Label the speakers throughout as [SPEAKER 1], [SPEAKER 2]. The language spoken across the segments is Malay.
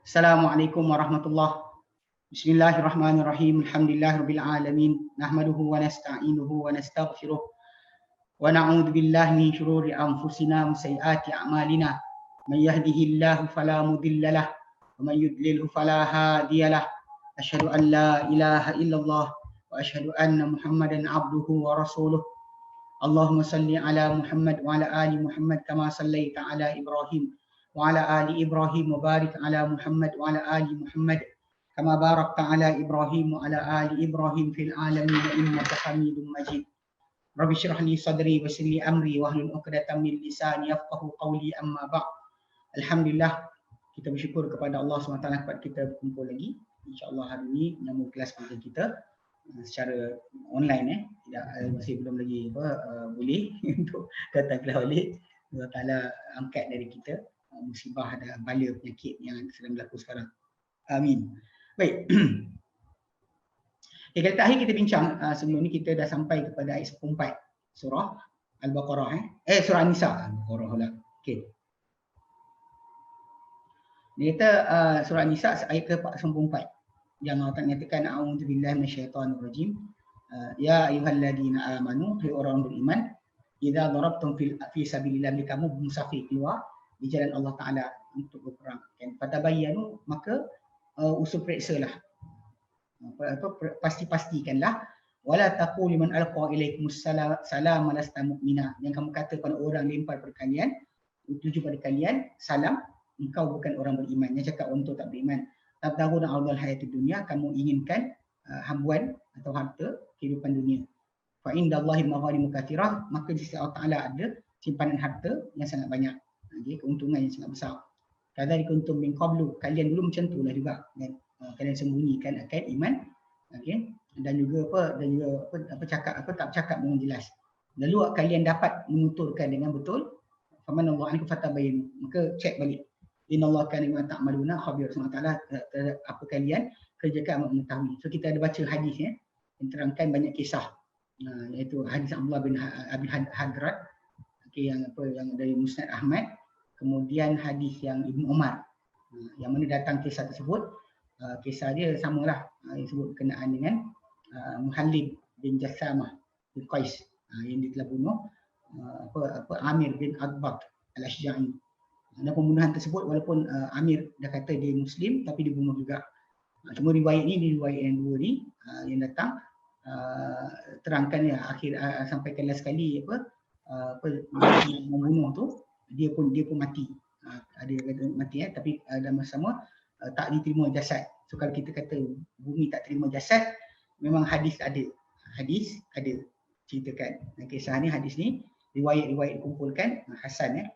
[SPEAKER 1] Assalamualaikum warahmatullahi. Bismillahirrahmanirrahim. Alhamdulillahirabbil alamin. Nahmaduhu wa nasta'inuhu wa nastaghfiruh. Wa na'udzu billahi min shururi anfusina wa sayyiati a'malina. May yahdihillahu fala mudilla lahu wa may yudlilhu fala hadiyalah. Asyhadu an la ilaha illallah wa asyhadu anna Muhammadan abduhu wa rasuluh. Allahumma salli ala Muhammad wa ala ali Muhammad kama sallaita ala Ibrahim wa ala ali Ibrahim wa barik ala Muhammad wa ala ali Muhammad kama barakta ala Ibrahim wa ala ali Ibrahim fil alamin innaka Hamidum Majid. Rabbi shrah li sadri wa yassir li amri wa hlul 'uqdatam min lisani yafqahu qawli amma ba'd. Alhamdulillah, kita bersyukur kepada Allah SWT kepada kita berkumpul lagi. InsyaAllah hari ini menyambung kelas pengajian kita secara online tidak masih belum lagi boleh untuk datang kelas balik. Allah Taala angkat dari kita musibah dan bala penyakit yang sedang berlaku sekarang. Amin. Baik. Okay, kali terakhir kita bincang sebelum ni kita dah sampai kepada ayat 14 surah Al-Baqarah surah An-Nisa. Al-Baqarah pula. Okey. Dia kata surah An-Nisa ayat ke-44 yang Allah Taala nyatakan a'udzubillahi minasyaitonir rajim. Ya ayyuhalladzina amanu, hai orang beriman, idza darabtum fi sabilillah, kamu musafir keluar di jalan Allah Taala untuk berperang. Kan fatabayyanu, maka usul periksalah. Pastikanlah wala taqul liman alqa ilaikumus salam lasta mu'mina. Yang kamu kata pada orang lempar pada kalian, tuju pada kalian salam, engkau bukan orang beriman. Yang cakap untuk tak beriman. Tabtaguna 'ardal hayatid dunya, kamu inginkan habuan atau harta kehidupan dunia. Fa indallahi maghanimu katsirah, maka di sisi Allah Taala ada simpanan harta yang sangat banyak. Jadi keuntungan yang sangat besar. Kadzalika kuntum min qablu, kalian dulu macam itulah juga kan. Kalian sembunyikan akan iman, okey, dan juga tak bercakap dengan jelas. Lalu kalian dapat menuturkan dengan betul, famanallahu ankum fatabayyanu, maka cek balik. Innallaha kana bima ta'maluna khabir. SWT apa kalian kerjakan amat mengetahui. So kita ada baca hadis yang terangkan banyak kisah, iaitu hadis Abdullah bin Abi Hadrat, okey, yang dari Musnad Ahmad, kemudian hadis yang Ibnu Umar, yang mana datang kisah tersebut. Kisah dia samalah, disebut berkenaan dengan Muhallib bin Jassamah bin Qais, yang dia telah bunuh Amir bin Adbaq al-Ashja'i. Dan pembunuhan tersebut walaupun Amir dah kata dia Muslim, tapi dia bunuh juga. Cuma riwayat riwayat yang dua ni yang datang terangkan ya akhir sampai kelas sekali yang membunuh tu dia pun mati. Ada kata mati tapi dalam masa sama tak diterima jasad. So kalau kita kata bumi tak terima jasad, memang hadis ada ceritakan. Kisah ni, hadis ni riwayat dikumpulkan hasan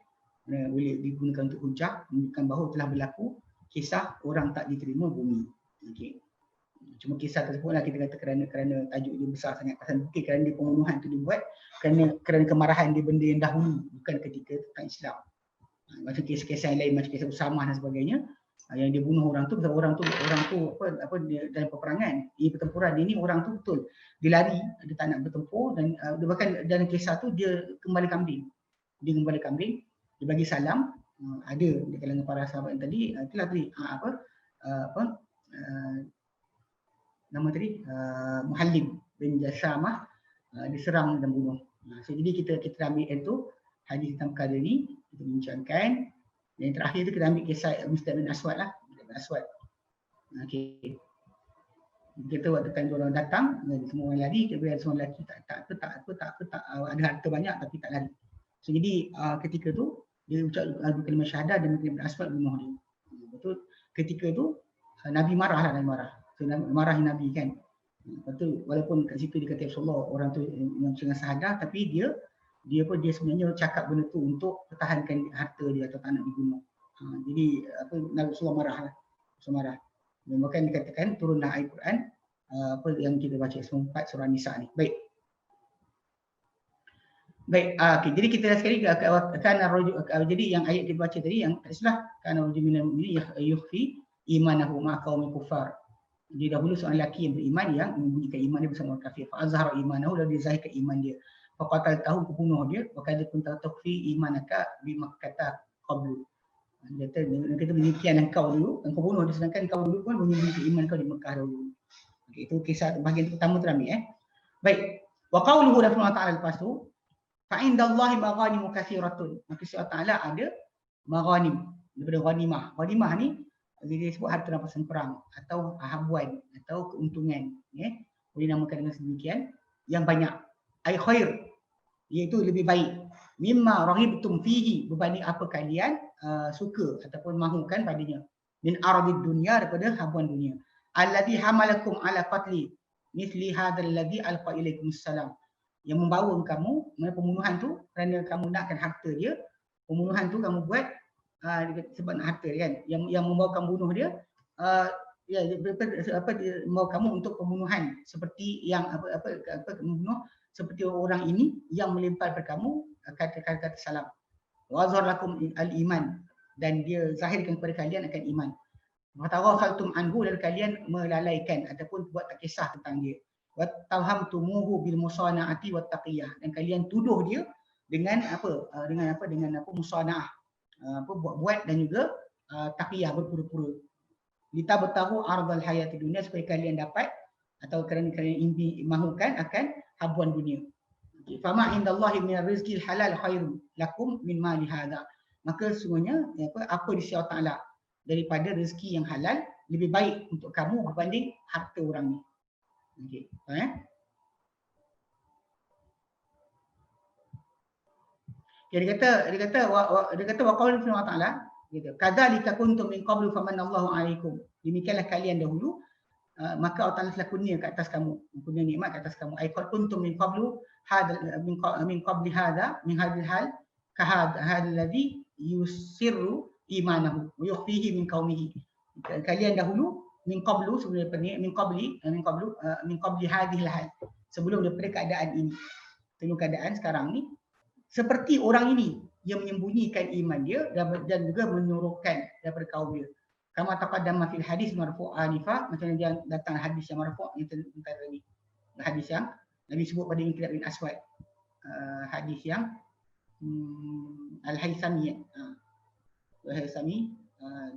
[SPEAKER 1] boleh digunakan untuk hujah menunjukkan bahawa telah berlaku kisah orang tak diterima bumi. Okey. Cuma kisah tersebutlah kita kata kerana tajuk dia besar sangat, pasal mungkin kerana dia pembunuhan tu dibuat kerana kemarahan dia benda yang dahulu, bukan ketika tentang Islam. Macam kisah-kisah yang lain, macam kisah Usamah dan sebagainya, yang dia bunuh orang tu dia dalam peperangan, di pertempuran dia ni orang tu betul dia lari, dia tak nak bertempur, dan bahkan dalam kisah tu dia kembali kambing, dia bagi salam. Ada di kalangan para sahabat yang tadi itulah tadi nama tadi Muhallim bin Jassamah diserang dan bunuh. So jadi kita ambil itu hadis tentang perkara ni, kita bincangkan. Yang terakhir tu kita ambil kisah Mustad bin Aswad lah. Aswad. Okey. Kita waktu kan orang datang, semua orang lari, kemudian semua lelaki tak ada harta banyak tapi tak lari. So jadi ketika tu dia ucap kalimah syahadah dan Mustad bin Aswad bunuh dia. Betul. Ketika tu Nabi marah. So marahin Nabi kan. Lepas tu walaupun kat situ dia kata Rasulullah orang tu yang dengan syahadah, tapi dia sebenarnya cakap benda tu untuk pertahankan harta dia atau tak nak dibunuh. Jadi Nabi Rasulullah marah. Dan bahkan dikatakan turunlah ayat Quran yang kita baca 4 surah Nisa ni. Baik, okey. Jadi kita dah sekali jadi yang ayat kita baca tadi yang tak salah, kana rajulun minal mu'minin yukhfi imanahu ma'a qaumin kufar. Jadi dahulu seorang lelaki yang beriman yang menyembunyikan iman dia bersama orang kafir. Fa azhara imanahu, lalu dia zahirkan iman dia. Faqatal tahu, kebunuh dia, wa kadza kunta tukhfi imanaka bi Makkah qablu. Dia kata demikian engkau dulu, engkau bunuh dia, sedangkan engkau dulu pun menyembunyikan iman kau di Mekah dulu. Okay, itu kisah bahagian pertama terambil. Baik. Wa qawluhu dan firman Ta'ala lepas tu, fa indallahi maghanimu katsiratun. Maka Allah Ta'ala ada maghanim daripada ghanimah. Ghanimah ni dia sebut harta rampasan perang atau habuan atau keuntungan, boleh namakan dengan sedemikian, yang banyak. Ai khair, iaitu lebih baik, mimma rahibtum fihi, berbanding apa kalian suka ataupun mahukan padanya, min aradid dunya, daripada habuan dunia. Alladhi hamalakum ala qatli mithli hadzal ladzi alqa ilaikumus salam, yang membawa kamu pembunuhan tu kerana kamu nakkan harta dia. Pembunuhan tu kamu buat sebab nak harta dia, kan, yang membawa kamu bunuh dia, membawa kamu untuk pembunuhan seperti yang membunuh seperti orang ini yang melempar pada kamu kata-kata salam. Wa azhar lakum al-iman, dan dia zahirkan kepada kalian akan iman. Wa taghafaltum anhu, dan kalian melalaikan ataupun buat tak kisah tentang dia. Wa tawhamtumuhu bil musana'ati wat taqiyah, dan kalian tuduh dia dengan musana'ah, buat dan juga taqiyah, berpura-pura. Litabtahu ardal hayati dunia, supaya kalian dapat atau kerana kalian mahukan akan habuan dunia. Fama indallahi minar rizqil halal khairun lakum min mali hadza, maka sesungguhnya apa di sisi Allah Taala daripada rezeki yang halal lebih baik untuk kamu berbanding harta orang ni. Okey, dia kata wa qaulun fi Allah Taala, gitu. Kadzalika kuntum min qablu famanallahu alaikum. Demikianlah kalian dahulu, maka Allah Taala telah kurnia ke atas kamu, kurnia nikmat ke atas kamu. Ai kuntum min qablu hadha min qabli hadha min hadhil hal ka hadha alladhi yusirru imanahu wa yukhfihi min qaumihi. Kalian dahulu min qablu, sebelum daripada min qabli hadhil hal, sebelum daripada keadaan ini, sebelum keadaan sekarang ni, seperti orang ini yang menyembunyikan iman dia dan juga menyuruhkan daripada kaum dia. Kama taqaddama fil hadis marfu' anifa, macam dia datang hadis yang marfu' yang tentang ini. Hadis yang Nabi sebut pada Inqilab bin Aswad. Hadis yang Al-Haythami,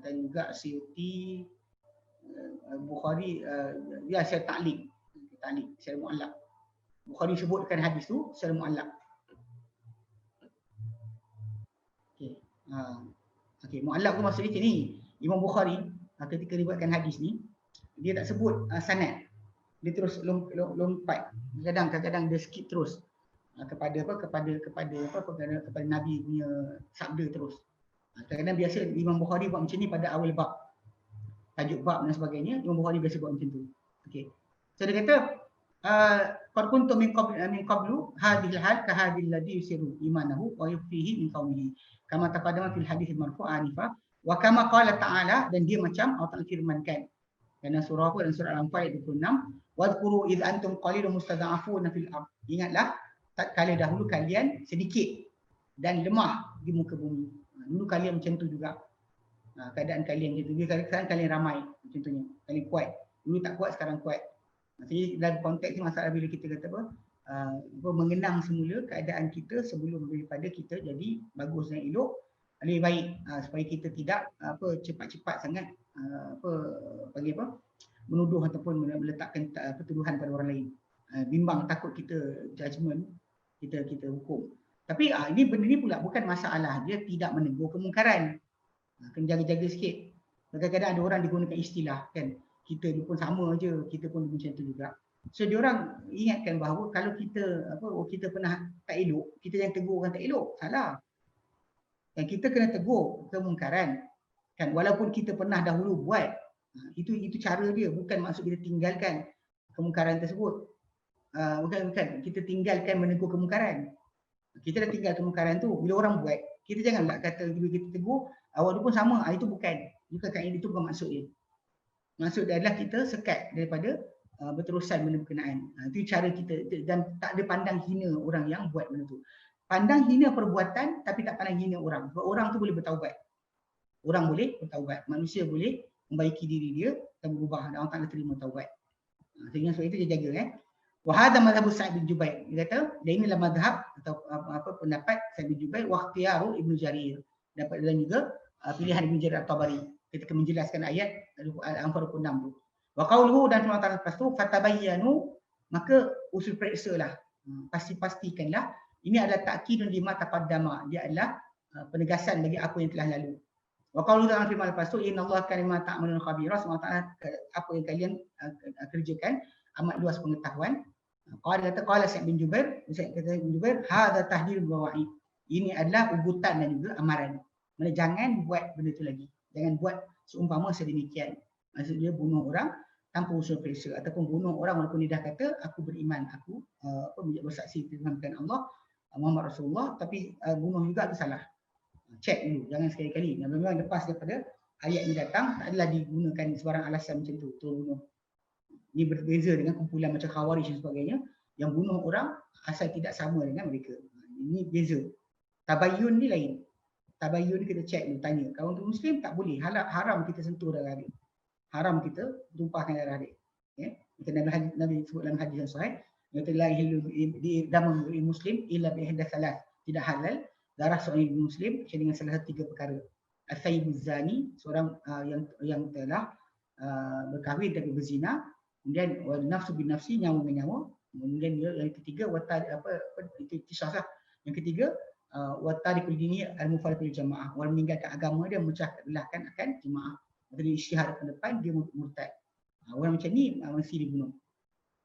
[SPEAKER 1] dan juga Suyuti, Bukhari, dia secara ta'liq, secara mu'allaq. Bukhari sebutkan hadis tu secara mu'allaq. Okey, mu'allaq tu maksudnya macam ni. Imam Bukhari ketika riwayatkan hadis ni, dia tak sebut sanad. Dia terus lompat. Kadang-kadang dia skip terus kepada Nabi punya sabda terus. Kadang-kadang biasa Imam Bukhari buat macam ni pada awal bab, tajuk bab dan sebagainya. Imam Bukhari biasa buat macam tu. Okey. So dia kata qad kuntum min qablu hadhil hal ka hadhil ladhi yusiru imanahu wa yufihi min qaumihi kama taqaddama fil hadits marfu' anifa wa kama qala ta'ala, dan dia macam Allah Taala firmankan dalam surah apa, dalam surah Al-Anfal ayat 26, wadhkuru id antum qalilun mustada'afuna fil ard. Ingatlah tatkala dahulu kalian sedikit dan lemah di muka bumi. Dulu kalian macam tu juga. Keadaan kalian macam tu. Sekarang kalian ramai, contohnya. Kalian kuat. Dulu tak kuat, sekarang kuat. Jadi dalam konteks ni masalah bila kita kata mengenang semula keadaan kita sebelum daripada kita jadi bagus dan elok, lebih baik supaya kita tidak cepat-cepat sangat menuduh ataupun meletakkan tuduhan pada orang lain. Bimbang takut kita judgement, kita hukum. Tapi ini benda ni pula bukan masalah dia tidak menegur kemungkaran. Kena jaga-jaga sikit. Kadang-kadang ada orang digunakan istilah, kan, kita pun sama je, kita pun macam tu juga. So diorang ingatkan bahawa kalau kita kita pernah tak elok, kita yang tegur orang tak elok, salah. Dan kita kena tegur kemungkaran, kan, walaupun kita pernah dahulu buat. Itu cara dia, bukan maksud kita tinggalkan kemungkaran tersebut. Bukan kita tinggalkan menegur kemungkaran. Kita dah tinggal kemungkaran tu. Bila orang buat, kita janganlah kata bila kita tegur, awak pun sama. Itu bukan kaedah, itu bukan maksud dia. Maksud dia adalah kita sekat daripada berterusan benda berkenaan. Itu cara kita, dan tak ada pandang hina orang yang buat benda tu. Pandang hina perbuatan tapi tak pandang hina orang. Sebab orang tu boleh bertaubat. Orang boleh bertaubat. Manusia boleh membaiki diri dia dan berubah, dan Allah Taala terima taubat. Sehingga sebab itu dia jaga. Wa hadha madhhabu Sa'id bin Jubair. Dia kata, dan inilah madhab atau pendapat Sa'id bin Jubair wa ikhtiyaru Ibnu Jarir. Dan juga pilihan Ibn Jarir At-Tabari ketika menjelaskan ayat Al-Anfal 26 tu. Wa qauluhu dan firman Allah lepas tu fatabayyanu, maka usul periksalah. Pastikanlah. Ini adalah takkidun lima taqaddama. Dia adalah penegasan bagi apa yang telah lalu. Wa qauluhu dalam firman lepas tu innallaha kana bima ta'malun khabira. Semua apa yang kalian kerjakan amat luas pengetahuan. Qala Sa'id bin Jubair, hadza tahdhirul bawa'id. Ini adalah ugutan dan juga amaran. Maksudnya jangan buat benda tu lagi. Jangan buat seumpama sedemikian. Maksudnya bunuh orang tanpa usul periksa ataupun bunuh orang walaupun dia dah kata aku beriman, aku bersaksi firmankan Allah Muhammad Rasulullah, tapi bunuh juga tu salah. Cek dulu, jangan sekali-kali. Memang lepas daripada ayat ini datang tak adalah digunakan sebarang alasan macam tu bunuh. Ini berbeza dengan kumpulan macam Khawarij dan sebagainya yang bunuh orang asal tidak sama dengan mereka. Ini beza. Tabayyun ni lain. Tabayyun kita cek dulu, tanya. Kalau untuk Muslim tak boleh, haram kita sentuh darah dia. Haram kita tumpahkan darah dia. Nabi sebut dalam hadis yang sahih, kata la ilaha di dalam Muslim illa bi ihda salat. Tidak halal darah seorang Muslim dengan salah satu 3 perkara. As-sayyibuz zani, seorang yang telah berkahwin tapi berzina. Kemudian nafsu bin nafsi, nyawa dengan nyawa. Kemudian yang ketiga itu kisah. Yang ketiga watarikul dini al-mufariqul jamaah, orang meninggalkan agama dia, memecah belahkan akan jemaah. Jadi isytihad ke depan dia murtad. Orang macam ni mesti dibunuh.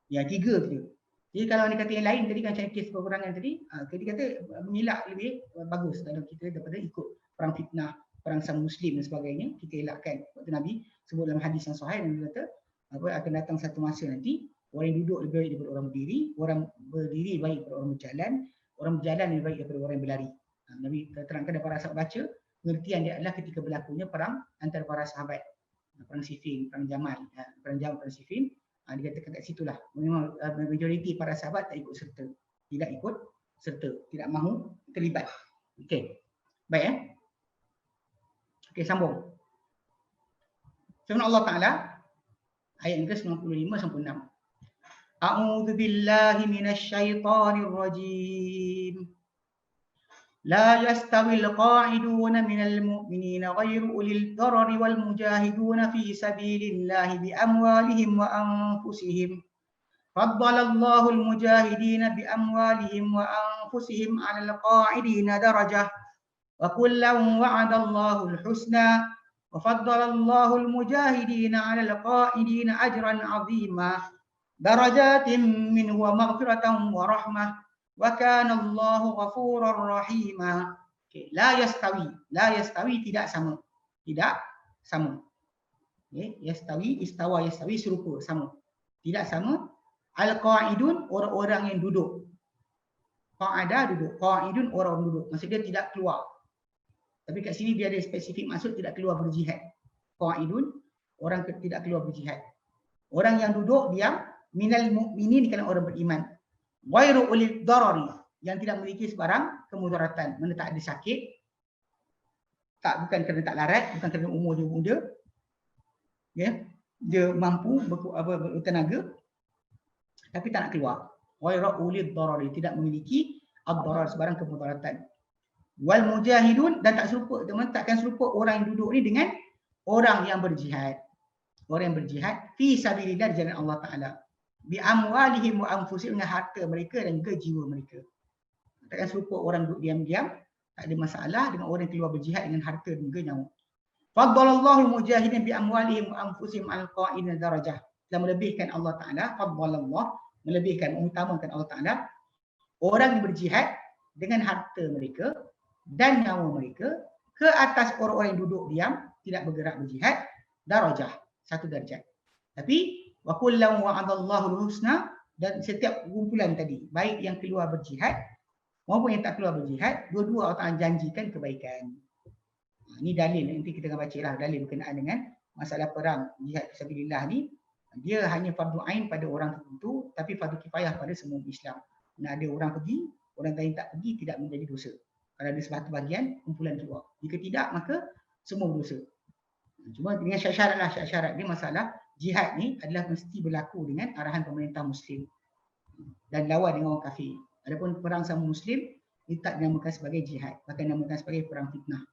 [SPEAKER 1] Ya, 3 tu. Jadi kalau dia kata yang lain tadi kan macam kes peperangan tadi, dia kata mengelak lebih bagus dalam kita daripada ikut perang fitnah, perang sama muslim dan sebagainya. Kita elakkan. Waktu Nabi sebut dalam hadis yang sahih, dia kata akan datang satu masa nanti orang yang duduk lebih baik daripada orang berdiri, orang berdiri baik daripada orang berjalan, orang berjalan lebih baik daripada orang yang berlari. Nabi terangkan dan para sahabat baca, pengertian dia adalah ketika berlakunya perang antara para sahabat, perang Siffin, perang Jamal, perang Siffin. Dikatakan kat situlah memang majoriti para sahabat tak ikut serta, tidak ikut serta, tidak mahu terlibat. Okey, baik okey, sambung. Firman Allah Taala ayat yang ke-95 sampai 6. A'udzu billahi minasy syaithanir rajim. لا يستوي القاعدون من المؤمنين غير أولي الضرر والمجاهدون في سبيل الله بأموالهم وأنفسهم فضل الله المجاهدين بأموالهم وأنفسهم على القاعدين درجة وكلا وعد الله الحسنى وفضل الله المجاهدين على القاعدين أجرا عظيما درجات منه ومغفرة ورحمة wa kana Allahu ghafurar rahima. Okey, la yastawi tidak sama. Tidak sama. Okey, yastawi serupa, sama. Tidak sama. Al-qaidun, orang-orang yang duduk. Qa'ada duduk, qaidun orang duduk. Maksud dia tidak keluar. Tapi kat sini dia ada spesifik maksud tidak keluar berjihad. Qaidun, orang tidak keluar berjihad. Orang yang duduk diam, minal mu'minin, kerana orang beriman. Ghairu ulil darari, yang tidak memiliki sebarang kemudaratan. Mana tak ada sakit, bukan kerana tak larat, bukan kerana umur dia muda, ya, dia mampu bertenaga tapi tak nak keluar. Ghairu ulil darari, tidak memiliki ad-darar, sebarang kemudaratan. Wal mujahidun, dan teman takkan serupa orang yang duduk ni dengan orang yang berjihad. Orang yang berjihad fi sabilillah, di jalan Allah Taala. Bi amwalihim wa anfusihim, dengan harta mereka dan juga jiwa mereka. Takkan serupa orang duduk diam-diam, tak ada masalah, dengan orang yang keluar berjihad dengan harta dan juga nyawa. Faddalallahu mujahidin bi amwalihim wa anfusihim al-qa'idin darajah. Telah melebihkan Allah Taala, faddalallah, melebihkan, mengutamakan Allah Taala orang yang berjihad dengan harta mereka dan nyawa mereka ke atas orang-orang yang duduk diam, tidak bergerak berjihad, darajah, satu darjat. Tapi wa kullu wa'adallahu al-husna, dan setiap kumpulan tadi, baik yang keluar berjihad maupun yang tak keluar berjihad, dua-dua Allah Taala janjikan kebaikan. Ini dalil, nanti kita akan bacalah dalil berkenaan dengan masalah perang jihad fisabilillah ni. Dia hanya fardu ain pada orang tertentu, tapi fardu kifayah pada semua Islam. Nah, ada orang pergi, orang lain tak pergi, tidak menjadi dosa. Kalau ada satu bahagian kumpulan keluar. Jika tidak, maka semua berdosa. Cuma dengan syarat-syarat dia, masalah jihad ni adalah mesti berlaku dengan arahan pemerintah Muslim dan lawan dengan orang kafir. Adapun perang sama Muslim, dia tak dinamakan sebagai jihad, bahkan dinamakan sebagai perang fitnah.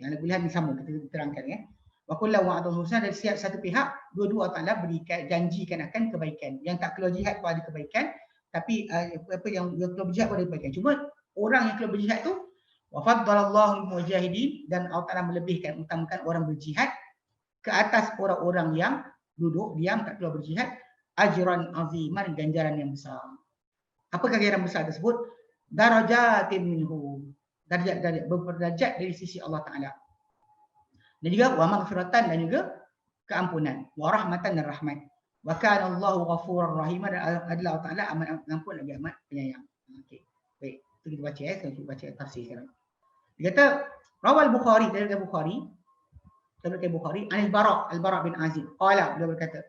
[SPEAKER 1] Yang lebihan ni sama kita terangkan ya. Wa kullu wa'adul husna, dari setiap satu pihak dua-dua Allah Taala berikan janjikan akan kebaikan. Yang tak keluar jihad pun ada kebaikan, tapi apa yang keluar berjihad pun ada kebaikan. Cuma orang yang keluar berjihad tu wa faddalallahu mujahidin, dan Allah Taala melebihkan, utamakan orang berjihad ke atas orang-orang yang duduk diam tak keluar berjihad, ajran aziman, ganjaran yang besar. Apakah ganjaran besar tersebut? Darajatin minhu, darjat berderajat dari sisi Allah Taala. Dan juga wa maghfiratan, dan juga keampunan, wa rahmatan, dan rahmat. Wa kana Allahu ghafurur rahim, dan adalah Allah Taala amat pengampun lagi amat penyayang. Okey. Baik, itu kita baca ya, kita baca tafsir sekarang. Dia kata rawal Bukhari, dari Bukhari, Anil Bara' Al-Bara' bin Azib qala, beliau berkata,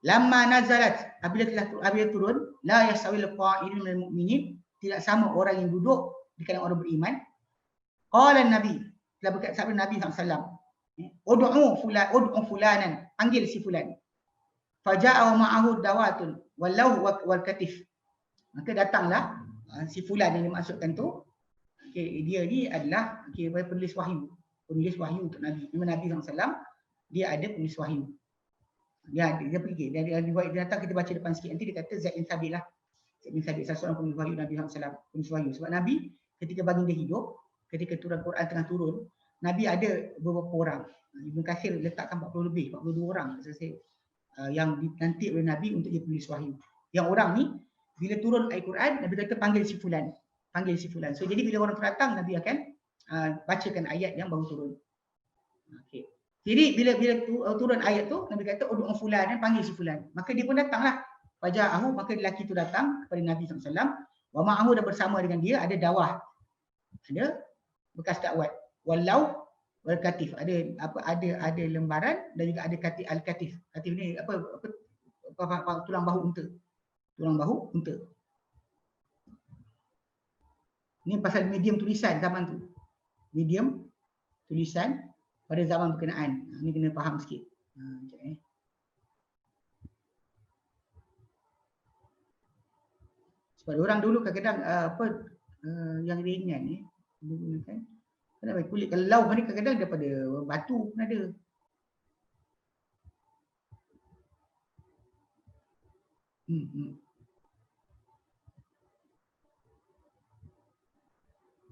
[SPEAKER 1] lamma nazalat, apabila turun, la yasawil qa'idun minal mu'minin, tidak sama orang yang duduk di kalangan orang beriman. Qala Nabi, telah berkata sabda Nabi SAW, ud'u fulanan, panggil si fulan. Faja'a wa ma'ahu dawatun wallahu wal katif. Maka datanglah si fulan yang dimaksudkan tu. Dia ni adalah penulis wahyu untuk Nabi. Memang Nabi SAW dia ada penulis wahyu. Dia pergi, dia datang, kita baca depan sikit nanti, dia kata Zaid bin Thabit lah. Zaid bin Thabit salah seorang penulis wahyu Nabi SAW, penulis wahyu. Sebab Nabi ketika baginda hidup, ketika turun Quran tengah turun, Nabi ada beberapa orang. Ibn Katsir letakkan 40 lebih, 42 orang yang dilantik oleh Nabi untuk dia penulis wahyu. Yang orang ni bila turun ayat Quran, Nabi kata panggil si fulan. So jadi bila orang tu datang, Nabi akan bacakan ayat yang baru turun. Okey. Jadi bila turun ayat tu, Nabi kata ud'u fulan, panggil si fulan. Maka dia pun datanglah. Faja'ahu, maka lelaki tu datang kepada Nabi SAW. Wa ma'ahu, dan bersama dengan dia ada dawah. Ada bekas dakwat. Walau wal katif, ada lembaran, dan juga ada katif, al-katif. Katif ni apa tulang bahu unta. Ni pasal medium tulisan zaman tu. Medium tulisan pada zaman berkenaan. Ini kena faham sikit. Sebab orang dulu kadang-kadang yang ringan ni digunakan. Kenapa kulit kalau ni kadang-kadang daripada batu pun ada.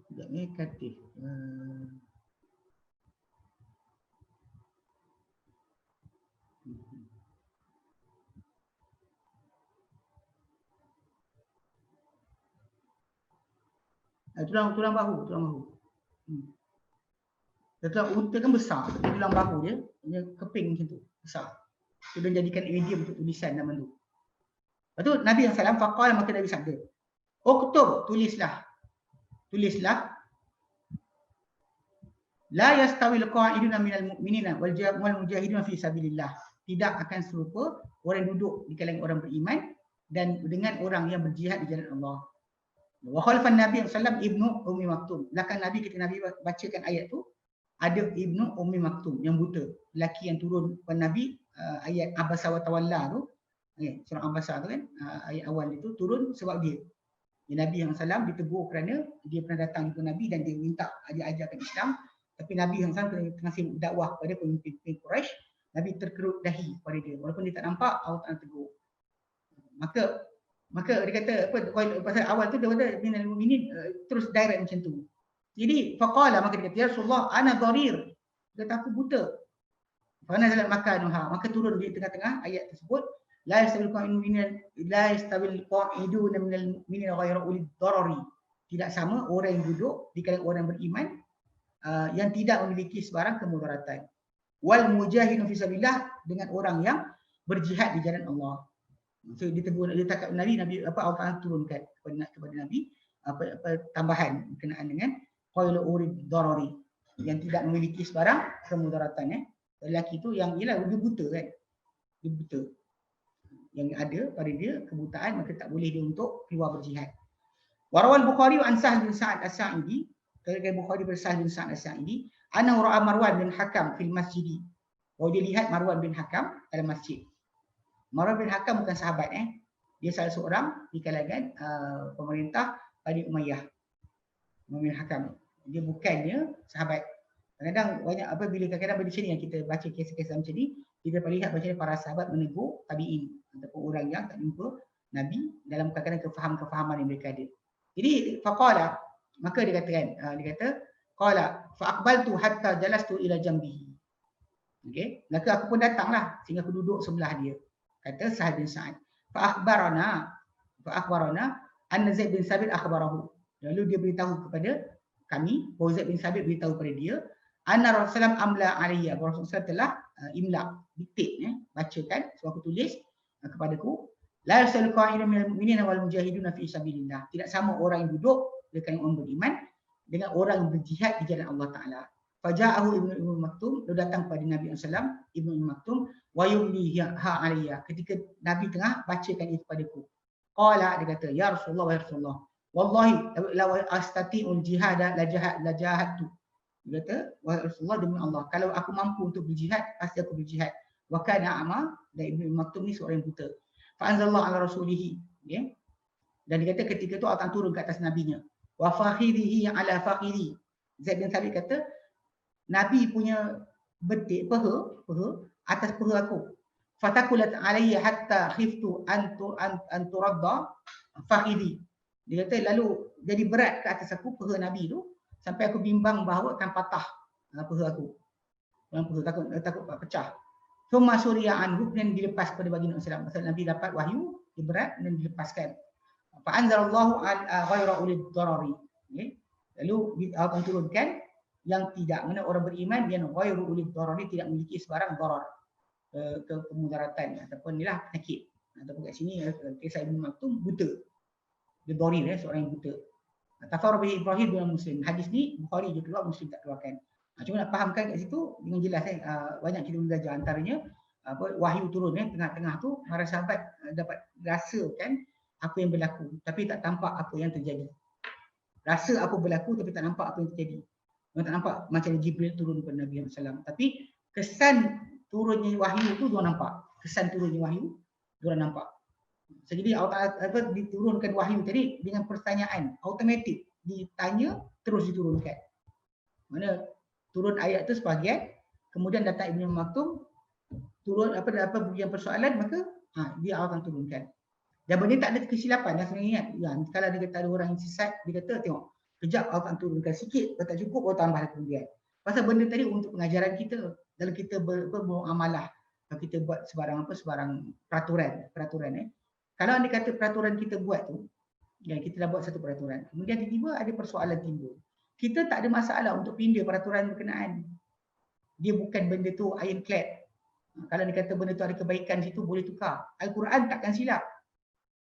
[SPEAKER 1] Sekejap ni katif. Tulang bahu. Tulang unta kan besar, tulang bahu dia keping macam tu, besar. Itu dia jadikan medium untuk tulisan zaman tu. Lepas tu Nabi SAW faqala, maka Nabi sabda, uktub, tulislah. La yastawil qa'iduna minal mu'minina wal mujahiduna fi sabilillah. Tidak akan serupa orang yang duduk di kalangan orang beriman dan dengan orang yang berjihad di jalan Allah. Wa khalfan Nabi SAW Ibnu Ummi Maktum. Belakang Nabi, ketika Nabi bacakan ayat tu, ada Ibnu Ummi Maktum yang buta, lelaki yang turun kepada Nabi ayat Abasa wa Tawalla tu. Surah Abasa tu kan, ayat awal itu turun sebab dia. Nabi SAW ditegur kerana dia pernah datang ke Nabi dan dia minta ajarkan Islam. Tapi Nabi SAW tengah sibuk dakwah kepada pemimpin Quraisy. Nabi terkerut dahi pada dia. Walaupun dia tak nampak, Allah Ta'ala tegur. Maka dia kata, pasal awal tu dia kata, minal mu'minin, terus direct macam tu. Jadi, faqala, maka dia kata, ya Rasulullah, ana dharir. Dia kata, aku buta. Fana zalat makanuha. Maka turun di tengah-tengah ayat tersebut, la yastawil qa'iduna minal mu'minin ghayra ulil darari. Tidak sama orang yang duduk di kalangan orang beriman yang tidak memiliki sebarang kemudaratan. Wal mujahidun fi sabilillah, dengan orang yang berjihad di jalan Allah. So ditegur, dia takut Nabi Allah turunkan kepada Nabi tambahan berkenaan dengan ghayra ulil darari, yang tidak memiliki sebarang kemudaratan. Lelaki tu yang ialah dia buta kan. Dia buta. Yang ada pada dia kebutaan, maka tak boleh dia untuk keluar berjihad. Warawal Bukhari an Sahl bin Sa'ad As-Sa'idi, kalau Bukhari bersah bin Sa'ad As-Sa'idi, ana ra'a Marwan bin Hakam fil masjid. Oh, dia lihat Marwan bin Hakam dalam masjid. Marwan bin Hakam bukan sahabat Dia salah seorang di kalangan pemerintah Bani Umayyah. Marwan bin Hakam. Dia bukannya sahabat, Kadang-kadang banyak bila kadang-kadang di sini yang kita baca kisah-kisah macam ni, kita dapat lihat macam mana para sahabat menegur tabi'in ataupun orang yang tak jumpa Nabi dalam kadang-kadang kefahaman yang mereka ada. Jadi faqala, maka dia katakan, dia kata qala fa aqbaltu hatta jalastu ila jambihi. Okey, maka aku pun datanglah sehingga aku duduk sebelah dia. Kata Sahal bin Sa'ad, fa akhbarana anna Zaid bin Sabit akhbarahu. Lalu dia beritahu kepada kami, bahawa Zaid bin Sabit beritahu kepada dia, anna Rasulullah amla alaiya, Rasulullah telah imla, diktik, bacakan, so aku tulis kepadaku, la yasalu qa'ilun minal mu'minina wal mujahiduna fi sabilillah. Tidak sama orang yang duduk dengan orang beriman dengan orang yang berjihad di jalan Allah Taala. Faja'ahu Ibnu Maktum, lalu datang kepada Nabi SAW, Ibnu Maktum, wa yumliha alaiya, ketika Nabi tengah bacakan itu kepadaku. Qala, dia kata, ya Rasulullah wa ya Rasulullah, wallahi law astati'ul jihada la jahadtu. Dia kata, wahai Rasulullah, demi Allah, kalau aku mampu untuk berjihad, pasti aku berjihad. Wa kana a'ma, dan Ibnu Maktum ni seorang yang buta. Fa anzalallahu ala rasulihi, okay? Dan dia kata ketika itu akan turun ke atas nabinya. Wa fakhidhihi ala fakhidhi. Zaid bin Thabit kata, Nabi punya betik peha atas peha aku. Fatakulat alayya hatta khiftu an turadda fakhidhi. Dia kata lalu jadi berat ke atas aku peha Nabi tu sampai aku bimbang bahawa akan patah peha aku. Takut pecah. Thumma suriya anhu, dan dilepas pada baginda Rasulullah. Pasal Nabi dapat wahyu, dia berat dan dilepaskan. Fa anzalallahu ghayra ulil darari. Lalu Allah turunkan yang tidak, mana orang beriman yang ghairu ulil darari, tidak memiliki sebarang darar, kemudaratan ataupun inilah penyakit. Ataupun kat sini kisah Ibnu Maktum buta. Dia dharir, seorang yang buta. Tafarrah bihi Ibrahim bin Muslim. Hadis ni Bukhari je keluar, Muslim tak keluarkan. Cuma nak fahamkan kat situ dengan jelas, banyak kita belajar, antaranya wahyu turun tengah-tengah tu, para sahabat dapat rasakan apa yang berlaku tapi tak tampak apa yang terjadi. Rasa apa berlaku tapi tak nampak apa yang terjadi. Mereka tak nampak macam Jibril turun kepada Nabi SAW. Tapi kesan turunnya wahyu tu diorang nampak. Kesan turunnya wahyu diorang nampak. So, jadi diturunkan wahyu tadi dengan pertanyaan, automatik ditanya terus diturunkan. Mana turun ayat tu sebahagian, kemudian datang Ibnu Maktum turun apa yang persoalan, maka dia akan turunkan. Dan benda tak ada kesilapan. Dah sebenarnya ingat, kalau dia kata ada orang yang sesat, dia kata tengok kejap Allah akan turunkan sikit, kalau tak cukup Allah tambah kemudian. Pasal benda tadi untuk pengajaran kita dalam kita beramalah. Kalau kita buat sebarang peraturan. Kalau anda kata peraturan kita buat tu, kita dah buat satu peraturan, kemudian tiba-tiba ada persoalan timbul. Kita tak ada masalah untuk pindah peraturan berkenaan. Dia bukan benda tu ironclad. Kalau dia kata benda tu ada kebaikan situ, boleh tukar. Al-Quran takkan silap.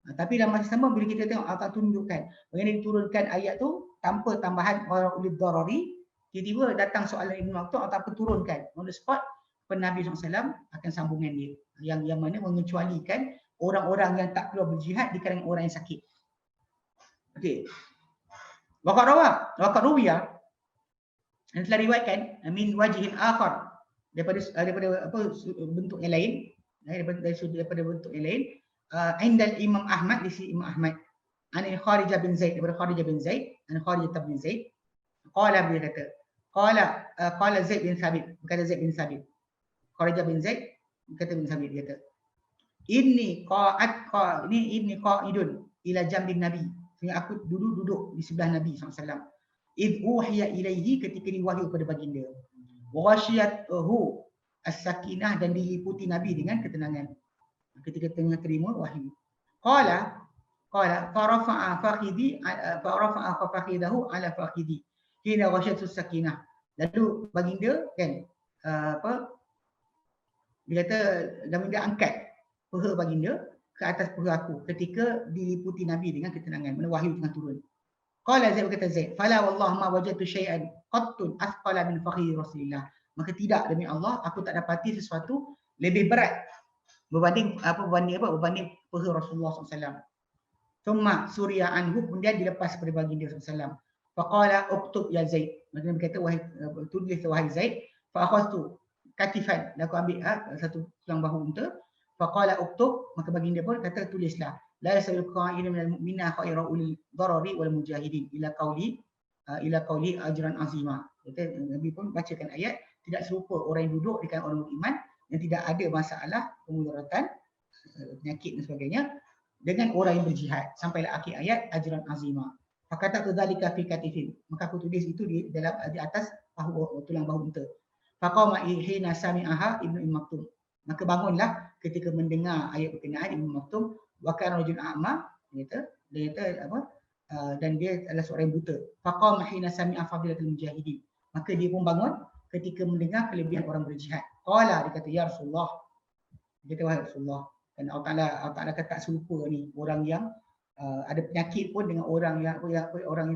[SPEAKER 1] Tapi dalam masa sama bila kita tengok Allah tunjukkan bagaimana diturunkan ayat tu tanpa tambahan orang ulil darari, tiba-tiba datang soalan Ibnu Maktum, Allah turunkan on the spot kepada Nabi SAW akan sambungan dia yang mana mengecualikan orang-orang yang tak keluar berjihad di kalangan orang yang sakit. Okey. Waqad ruwiya, yang telah riwayatkan min wajhin akhar, daripada bentuk yang lain, daripada bentuk yang lain, indal Imam Ahmad, di sisi Imam Ahmad, an Kharijah bin Zaid, daripada Kharijah bin Zaid, an Kharijah bin Zaid, qala, dia kata, qala Zaid bin Sabit, berkata Zaid bin Sabit, Kharijah bin Zaid berkata bin Sabit, dia kata, inni qa'idun ila jambin Nabi, sehingga aku duduk di sebelah Nabi SAW, id uhiya ilaihi, ketika diwahyu kepada baginda, wa ghashiyathu as-sakinah, dan diliputi Nabi dengan ketenangan ketika tengah terima wahyu. Qala farafa'a fakhidahu ala fakhidi hina ghashiyatu sakinah. Lalu baginda kan dia kata, baginda angkat peha baginda ke atas peha aku ketika diliputi Nabi dengan ketenangan, mana wahyu tengah turun. Qala Zaid, berkata Zaid, fala wallah ma wajadtu syai'an qattun athqala min fakhidi Rasulillah. Maka tidak, demi Allah, aku tak dapati sesuatu lebih berat berbanding peha Rasulullah SAW. Thumma suriya anhu, kemudian dilepas kepada baginda SAW. Faqala uktub ya Zaid, maka dia berkata, tulis wahai Zaid. Fa akhadtu katifan, dan aku ambil satu tulang bahu unta. Faqala uktub, maka baginda pun kata, tulislah, la yasalul qa'ilun minal mu'minina khairu ulil darari wal mujahidin ila qauli ajran azima. Nabi pun bacakan ayat, tidak serupa orang yang duduk dengan orang beriman yang tidak ada masalah kemudaratan, penyakit dan sebagainya dengan orang yang berjihad. Sampailah akhir ayat, ajran azima. Fakatabtu dzalika fi katifin. Maka aku tulis itu di atas tulang bahu unta. Faqama hina sami'aha Ibnu Maktum. Maka bangunlah ketika mendengar ayat berkenaan Ibnu Maktum, wa kana rajul a'ma, dia kata apa? Dan dia adalah seorang yang buta. Faqama hina sami'a fadilatul mujahidin. Maka dia pun bangun ketika mendengar kelebihan orang berjihad. Qala, dia kata, ya Rasulullah. Dia kata, wahai Rasulullah. Dan Allah Ta'ala kata tak serupa ni orang yang ada penyakit pun dengan orang yang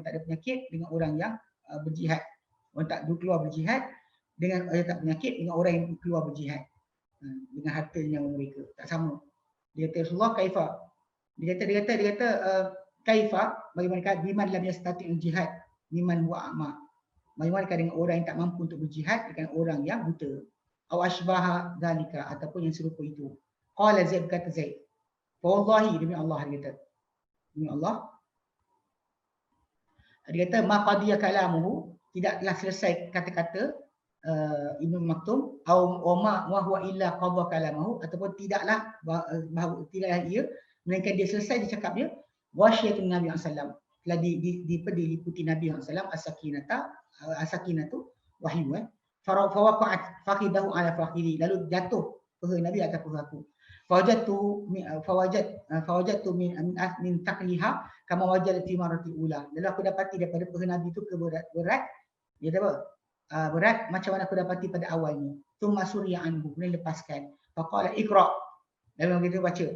[SPEAKER 1] tak ada penyakit dengan orang yang berjihad. Orang tak keluar berjihad dengan orang yang tak penyakit dengan orang yang keluar berjihad. Dengan harta nyawa mereka. Tak sama. Dia kata, Rasulullah kaifa? Dia kata kaifa, bagaimana biman lam yastati'ul jihad miman huwa a'ma. Bagaimana dengan orang yang tak mampu untuk berjihad dengan orang yang buta. Aw asbaha zalika, ataupun yang serupa itu. Qala Zaid, kata Zaid, fa wallahi, demi Allah, dia kata, demi Allah, dia kata ma qadiya kalamuhu, tidaklah selesai kata-kata Ibnu Maktum, au ma wa huwa illa qadha kalamahu, ataupun tidaklah ia melainkan dia selesai dia cakap dia wasyatun Nabi sallallahu alaihi wasallam, diliputi Nabi sallallahu alaihi wasallam as-sakinatu wahyu, fawaqa'at faqidahu ala faqidi, lalu jatuh paha Nabi atas paha aku. Fawajadtu min taqliha kama wajadti marati ula. Lalu aku dapati daripada paha Nabi itu berat. Dia kata apa? Berat macam mana aku dapati pada awalnya. Tsumma surya anhu, kemudian lepaskan. Faqala iqra. Lalu kita baca.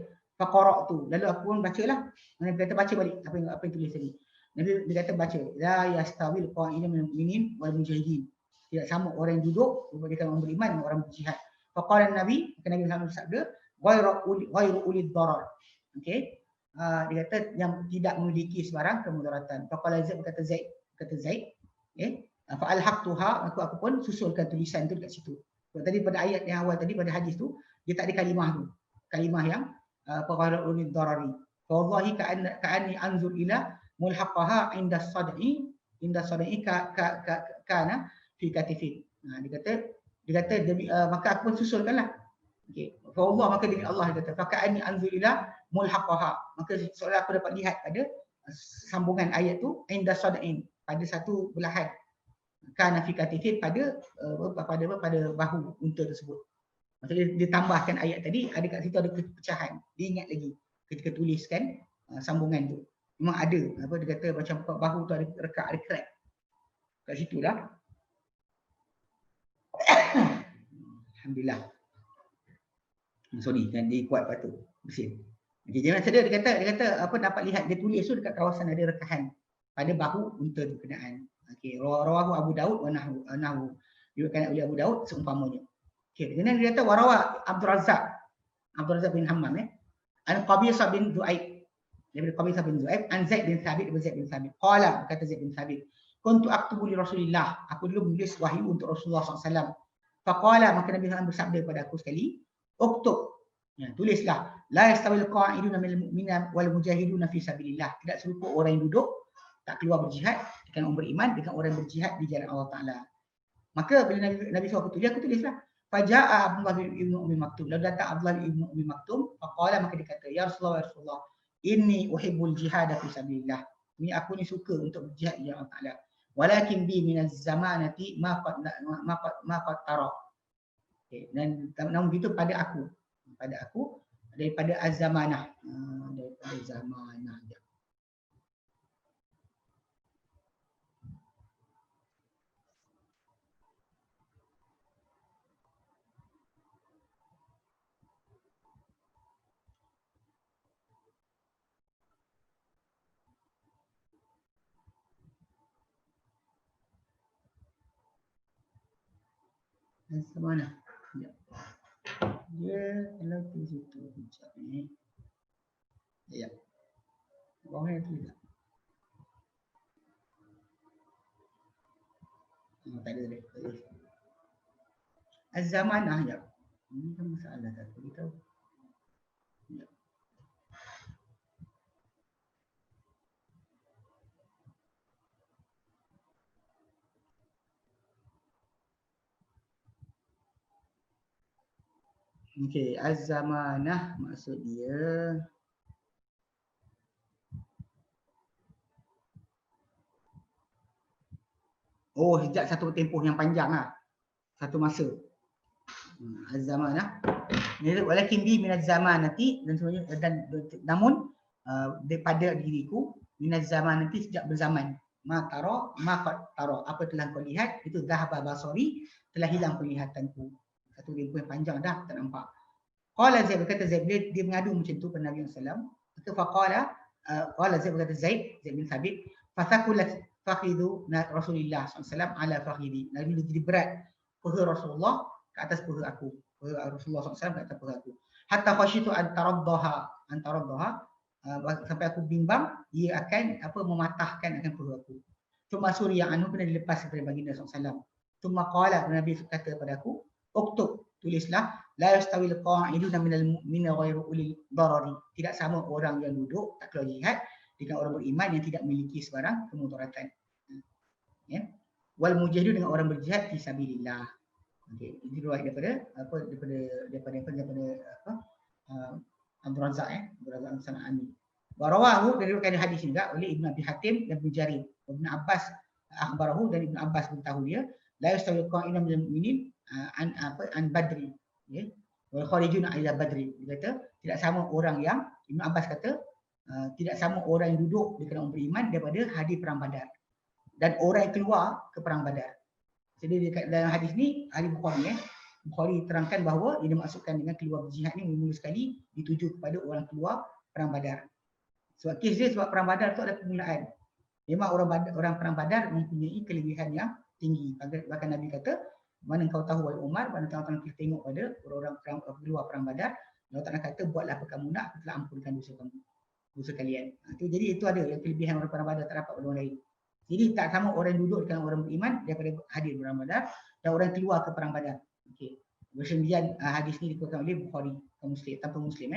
[SPEAKER 1] Faqara'tu. Lalu aku pun bacalah. Nabi kata baca balik apa yang tulis tadi. Nabi dia kata baca. La yastawil qa'idun minal mu'minin wal mujahidin. Tidak sama orang yang duduk dengan orang beriman dengan orang berjihad. Faqala Nabi, Nabi SAW bersabda, ghairu ulid darar. Okey. Dia kata yang tidak memiliki sebarang kemudaratan. Faqala Zaid, kata Zaid, okey. Fa alhaqtuha, aku pun susulkan tulisan tu dekat situ. Tadi pada ayat yang awal tadi pada hadis tu dia tak ada kalimah tu. Kalimah yang ghairu ulid darari. Fa wallahi ka'anni anzur ila mulhaqaha inda sad'i kana fi katifin. Dia kata maka aku pun susulkanlah. Okey. Fa Allah, maka demi Allah, dia kata faka'anni anzur ila mulhaqaha. Maka seolah aku dapat lihat pada sambungan ayat tu inda sad'in, pada satu belahan, kana fi katifin, pada bahu unta tersebut. Maksudnya dia tambahkan ayat tadi, ada kat situ ada kepecahan. Dia ingat lagi ketika tuliskan sambungan tu. Memang ada dia kata macam bahu tu ada rekat, ada crack. Kat situ lah. Alhamdulillah. Sorry, kan dia kuat patut bersin. Okey, jangan sedar, dia kata apa dapat lihat dia tulis tu dekat kawasan ada rekahan pada bahu unta tu kenaan. Okey, rawahu Abu Daud wa nahu. Diriwayatkan oleh Abu Daud seumpamanya. Okey, kemudian dia kata warawa Abdul Razzaq bin Hammam an Qabisah bin Zu'aib. Daripada Qabisah bin Zu'aib an Zaid bin Thabit, qala, kata Zaid bin Thabit, kuntu aktubu li Rasulillah, aku dulu menulis wahyu untuk Rasulullah SAW. Faqala, maka Nabi SAW bersabda kepada aku sekali, uktub, tulislah, la yastawil qa'iduna minal mu'minin wal mujahiduna fi sabilillah. Tidak serupa orang yang duduk tak keluar berjihad dengan orang beriman dengan orang yang berjihad di jalan Allah Taala. Maka bila Nabi SAW aku tulislah. Faja'a Abdullah bin Ummi Maktum. Lalu datang Abdullah bin Ummi Maktum, faqala, maka dia kata, ya Rasulullah, inni uhibbul jihad fi sabilillah. Ini aku ni suka untuk berjihad di jalan Allah Taala. Walakin bi minaz zamanati ma qad tara. Okay. Dan namun begitu pada aku daripada az-zamanah, daripada zamanah. Az-zamanah. Ya. Dia kalau di situ sekejap ni. Ya. Bawahnya tu juga. Tak ada lagi. Az-zamanah, ya. Ini kan masalah tak tahu. Ya. Okey, az-zamanah maksud dia sejak satu tempoh yang panjang lah. Satu masa. Az-zamanah. Walakin bi minaz zamanati dan sebenarnya dan namun daripada diriku minaz zamanati sejak berzaman. Ma tara ma qad tara, apa telah kau lihat itu dhahaba basari, telah hilang penglihatanku. Satu tempoh yang panjang dah tak nampak. Qala Zaid, berkata Zaid, dia mengadu macam tu kepada Nabi sallallahu alaihi wasallam. Faqala qala Zaid, berkata Zaid bin Thabit, fathaqulat fakhidhu Rasulillah sallallahu alaihi wasallam ala fakhidhi. Nabi jadi berat paha Rasulullah ke atas paha aku. Rasulullah SAW ke atas paha aku. Hatta khasyitu antaraddaha sampai aku bimbang ia akan mematahkan akan paha aku. Cuma suri yang anu kena dilepas daripada baginda SAW. Cuma qala, Nabi kata kepada aku, uktub, tulislah, la yastawil qa'iduna minal mu'mina ghairu ulil darari. Tidak sama orang yang duduk tak keluar jihad dengan orang beriman yang tidak memiliki sebarang kemudaratan. Ya. Wal mujahidun, dengan orang berjihad fi sabilillah. Okey, ini riwayat daripada Abdul Razak Abdul Razak As-Sana'ani. Wa rawahu, dari riwayat hadis juga oleh Ibnu Abi Hatim dan Ibnu Jarir. Ibnu Abbas akhbarahu, dari Ibnu Abbas beritahu dia, la yastawi qa'idun minal mu'minin an Badri, ya. Wal kharijuna ila Badri. Dia kata tidak sama orang yang, Ibnu Abbas kata tidak sama orang yang duduk di kalangan beriman daripada hadir perang Badar dan orang yang keluar ke perang Badar. Jadi dalam hadis ni ahli Bukhari Bukhari terangkan bahawa ia dimaksudkan dengan keluar berjihad ni mula sekali dituju kepada orang keluar perang Badar. Sebab kes dia, sebab perang Badar tu ada permulaan. Memang orang perang Badar mempunyai kelebihan yang tinggi. Bahkan Nabi kata, mana kau tahu wahai Umar, mana tuan-tuan kita tengok pada orang-orang perang keluar perang Badar, Allah Ta'ala kata, buatlah apa kamu nak, aku telah ampunkan dosa kalian. Jadi itu ada yang kelebihan orang perang Badar tak dapat pada orang lain. Jadi tak sama orang duduk dengan orang beriman daripada hadir perang Badar dan orang keluar ke perang Badar. Okey. Bersembilan hadis ni dikeluarkan oleh Bukhari Muslim tanpa Muslim.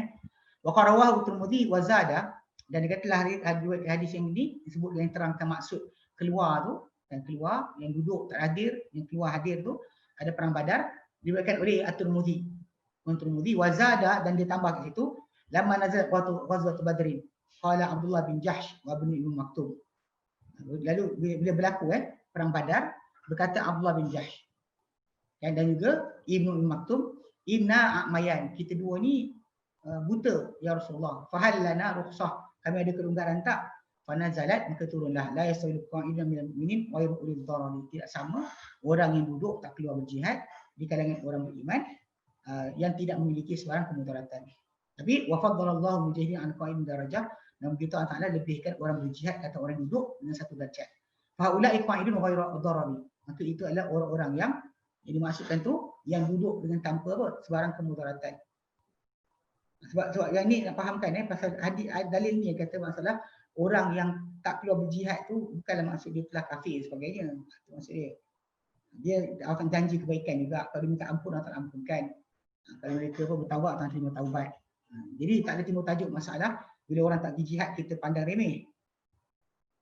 [SPEAKER 1] Wa qarawahu Tirmidzi wa zada, dan dikatalah hadis yang ini disebut dengan terangkan maksud keluar tu, dan keluar yang duduk tak hadir, yang keluar hadir tu ada perang Badar, diriwayatkan oleh At-Tirmidzi. Tirmidzi wa zada, dan dia tambah kat situ, lamma nazalat ghazwat Badrin qala Abdullah bin Jahsh wa ibn Maktum. Lalu bila berlaku perang Badar, berkata Abdullah bin Jahsh dan juga Ibnu Maktum, inna a'mayan, kita dua ni buta ya Rasulullah, fahal lana rukhsah, kami ada kelonggaran tak? Fanazalat, maka turunlah, la yastawil qa'idun minal mu'minin wa ulil darari. Tidak sama orang yang duduk tak keluar berjihad di kalangan orang beriman yang tidak memiliki sebarang kemudaratan. Tapi wa faddalallahu mujahidin an qa'idin darajah, dan begitu Allah Ta'ala lebihkan orang berjihad kata orang duduk dengan satu darjat. Fahaulai qa'idun ghairu darari. Maka itu adalah orang-orang yang dimaksudkan tu yang duduk dengan tanpa sebarang kemudaratan. Sebab yang ni nak fahamkan pasal hadis dalil ni yang kata masalah orang yang tak keluar berjihad tu bukanlah maksud dia telah kafir sebagainya. Itu maksud dia. Dia akan janji kebaikan juga. Kalau dia minta ampun, Allah Ta'ala ampunkan. Kalau mereka bertaubat, Allah terima taubat. Jadi tak ada timbul tajuk masalah bila orang tak pergi jihad kita pandang remeh.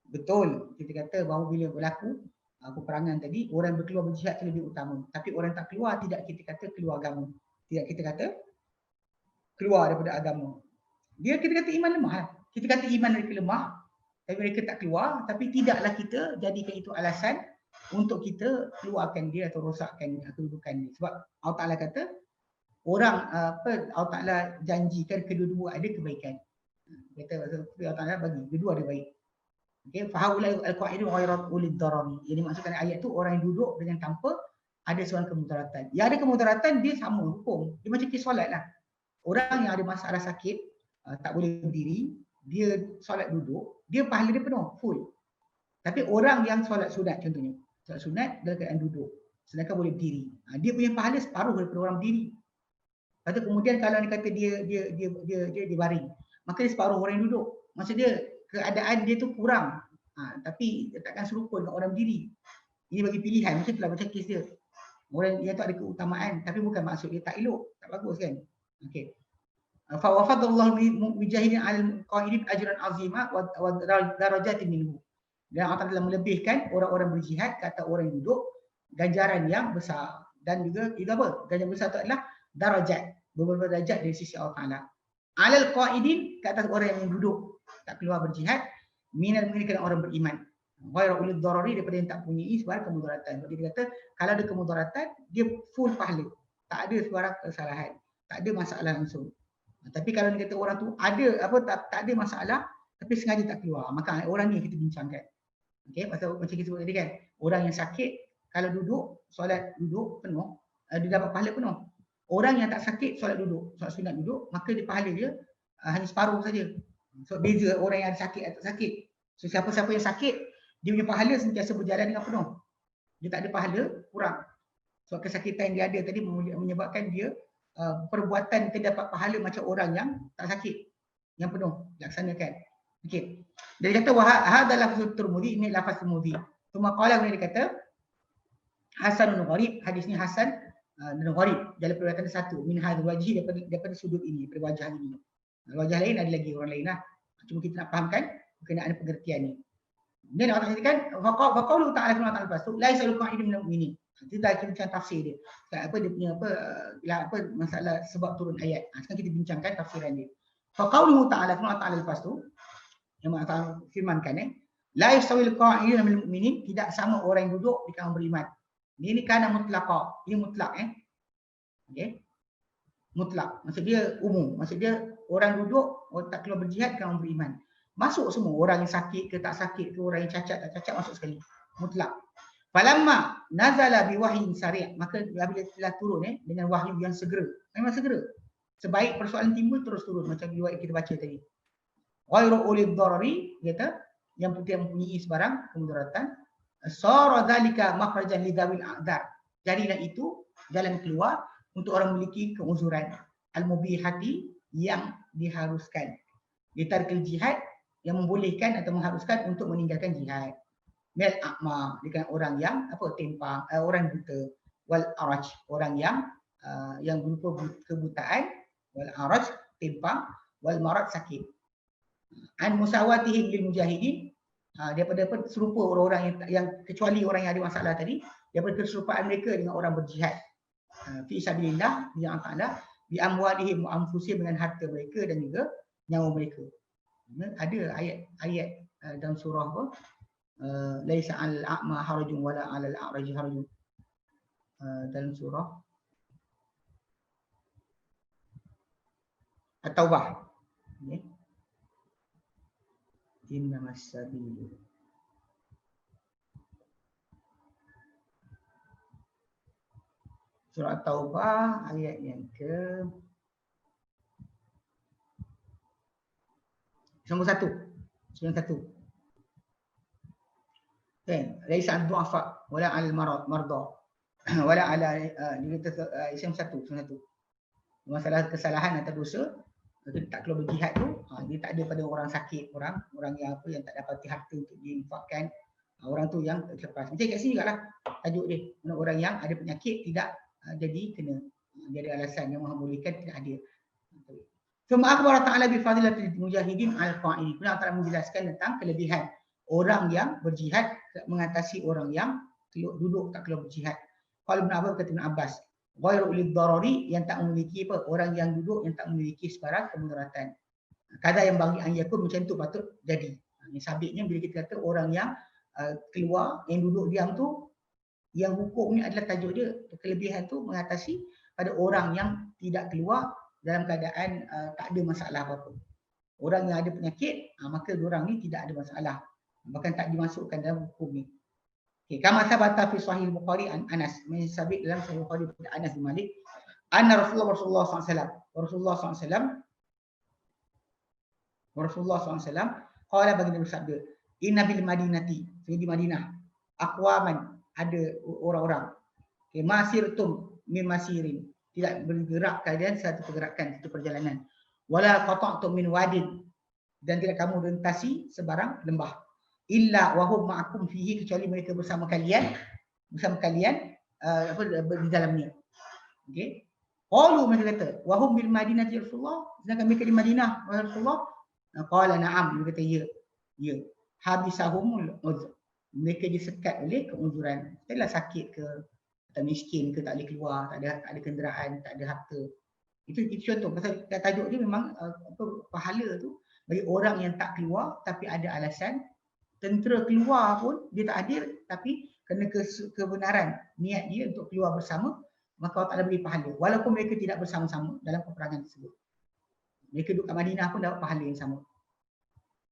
[SPEAKER 1] Betul, kita kata bahawa bila berlaku peperangan tadi, orang berkeluar berjihad itu lebih utama. Tapi orang tak keluar, tidak kita kata keluar agama. Tidak kita kata keluar daripada agama. Dia kita kata iman lemah. Kita kata iman mereka lemah, tapi mereka tak keluar. Tapi tidaklah kita jadikan itu alasan untuk kita keluarkan dia atau rosakkan kedudukan dia. Sebab Allah Ta'ala kata, orang Allah Ta'ala janjikan kedua-dua ada kebaikan. Kata Allah Ta'ala bagi, kedua ada baik. Okey, fahaulai al-qa'idun ghairu ulil darari. Jadi maksudkan ayat tu orang yang duduk dengan tanpa ada sebarang kemudaratan. Yang ada kemudaratan dia sama hukum. Dia macam kes solat lah. Orang yang ada masalah sakit, tak boleh berdiri, dia solat duduk, dia pahala dia penuh, full. Tapi orang yang solat sunat contohnya, solat sunat dalam keadaan duduk, sedangkan boleh berdiri, dia punya pahala separuh daripada orang berdiri. Lepas tu kemudian kalau dia kata dia baring, maka dia separuh orang yang duduk. Maksud dia keadaan dia tu kurang. Tapi takkan serupa dengan orang berdiri. Ini bagi pilihan, macam itulah macam kes dia. Orang yang tu ada keutamaan, tapi bukan maksud dia tak elok, tak bagus kan. Okey. Fa wafadallahu mujahidin al-qa'idin ajran azima wa darajatin minhu. Dan Allah telah melebihkan orang-orang berjihad kata orang yang duduk ganjaran yang besar, dan juga itu apa? Ganjaran besar itu adalah darajat. beberapa darjat dari sisi Allah Taala. Alal qaidin, ke atas orang yang duduk tak keluar berjihad, minal mu'minin orang beriman. Ghairu ulil darari, daripada yang tak punya sebarang kemudaratan. Jadi dia kata kalau ada kemudaratan dia full pahala. Tak ada sebarang kesalahan. Tak ada masalah langsung. Tapi kalau dia kata orang tu ada tak ada masalah tapi sengaja tak keluar, maka orang ni yang kita bincangkan. Okey, macam kita sebut tadi kan, orang yang sakit kalau duduk solat duduk penuh, dia dapat pahala penuh. Orang yang tak sakit solat duduk, solat sunat duduk, maka dia pahala dia hanya separuh saja. So beza orang yang ada sakit atau tak sakit. So siapa-siapa yang sakit, dia punya pahala sentiasa berjalan dengan penuh. Dia tak ada pahala kurang. Sebab kesakitan yang dia ada tadi menyebabkan dia perbuatan dia dapat pahala macam orang yang tak sakit, yang penuh laksanakan. Okey. Dia kata hadza lafzul Tirmidzi, ini lafaz Tirmidzi. Cuma qala dia kata hasanun gharib, hadis ni hasan dan gharib, dalam periwayatan satu min hadzal wajhi, daripada sudut ini, daripada wajah ini. Wajah lain ada lagi orang lain lah. Cuma kita nak fahamkan berkenaan pengertian ni. Dan Allah katakan faqaulu ta'ala firman Allah lepas tu la yasalu qa'idun minal mu'minin. Kita bincang tafsir dia. Dia punya masalah sebab turun ayat. Sekarang kita bincangkan tafsiran dia. Faqaulu ta'ala firman Allah lepas tu yang Allah firmankan la yasawil qa'idun minal mu'minin, tidak sama orang yang duduk di kalangan beriman. Ini kana mutlaqa. Ini mutlak okey. Mutlak. Maksud dia umum. Maksud dia orang duduk, orang tak keluar berjihad, kalangan beriman. Masuk semua, orang yang sakit ke tak sakit ke, orang yang cacat tak cacat, masuk sekali. Mutlak. Falamma nazala biwahyin sari', maka bila telah turun dengan wahyu yang segera. Memang segera. Sebaik persoalan timbul terus turun macam riwayat kita baca tadi. Ghairu ulil darari, kata yang penting mempunyai sebarang kemudaratan. Sara dzalika makhrajan lidawil a'dzar. Jadilah itu jalan keluar untuk orang memiliki keuzuran al-mubihati, yang diharuskan. Ditarkil jihad, yang membolehkan atau mengharuskan untuk meninggalkan jihad. Mil a'ma, dengan orang yang tempang, orang buta. Wal araj, orang yang berupa kebutaan. Wal araj, tempang. Wal marad, sakit. An musawatihim lil mujahidin, daripada serupa orang-orang yang kecuali orang yang ada masalah tadi, daripada keserupaan mereka dengan orang berjihad fi sabilillah, yang ta'ala bi amwalihim wa anfusihim, dengan harta mereka dan juga nyawa mereka. Ada ayat dalam surah laisa 'alal a'ma harajun wala 'alal a'raj harajun, dalam surah At-Taubah. Innamas sabilu. Surah At-Taubah ayat yang ke 91. Laisa 'ad-du'afa wala 'alal marda wala 'ala isim 1. Masalah kesalahan atau dosa, tak keluar berjihad tu, dia tak ada pada orang sakit, orang yang tak dapat harta untuk diinfakkan, orang tu yang terlepas. Macam kat sini jugalah tajuk dia, orang yang ada penyakit tidak jadi kena, dia ada alasan yang membolehkan, tidak ada. Cuma akhbar ta'ala bi fadilatil mujahidin al-qa'idin. Allah Ta'ala menjelaskan tentang kelebihan orang yang berjihad mengatasi orang yang duduk tak keluar berjihad. Kalau Ibn Abbas kata Ibn Abbas, ghairu ulil darari, yang tak memiliki orang yang duduk yang tak memiliki sebarang kemudaratan. Kadar yang bagi an yakun, macam tu patut jadi. Ini sabitnya bila kita kata orang yang keluar, yang duduk diam tu, yang hukum ni adalah tajuk dia, kelebihan tu mengatasi pada orang yang tidak keluar dalam keadaan tak ada masalah apa-apa. Orang yang ada penyakit, maka orang ni tidak ada masalah, bahkan tak dimasukkan dalam hukum ni. Okay, kama sabata fi sahih Bukhari an Anas, sabit dalam sahih Bukhari pada Anas bin Malik, anna Rasulullah SAW qala, baginda bersabda, inna bil madinati, di Madinah, aqwaman, ada orang-orang, masirtum min masirin, tidak bergerak kalian satu pergerakan, satu perjalanan, wala qata'tum min wadin, dan tidak kamu rentasi sebarang lembah, illa wahum ma'akum fihi, kecuali mereka bersama kalian di dalamnya. Okey. Qalu, mereka kata, wahum bil madinati ya Rasulullah, sedangkan mereka di Madinah ya Rasulullah. Qala na'am, mereka kata ya. Habisahumul uzr, mereka disekat oleh keuzuran. Adalah sakit ke, atau miskin ke, tak boleh keluar, tak ada kenderaan, tak ada harta. Itu contoh. Pasal tajuk dia memang pahala tu bagi orang yang tak keluar tapi ada alasan. Tentera keluar pun dia tak hadir tapi kerana kebenaran niat dia untuk keluar bersama, maka Allah Ta'ala beri pahala. Walaupun mereka tidak bersama-sama dalam peperangan tersebut. Mereka duduk kat Madinah pun dapat pahala yang sama.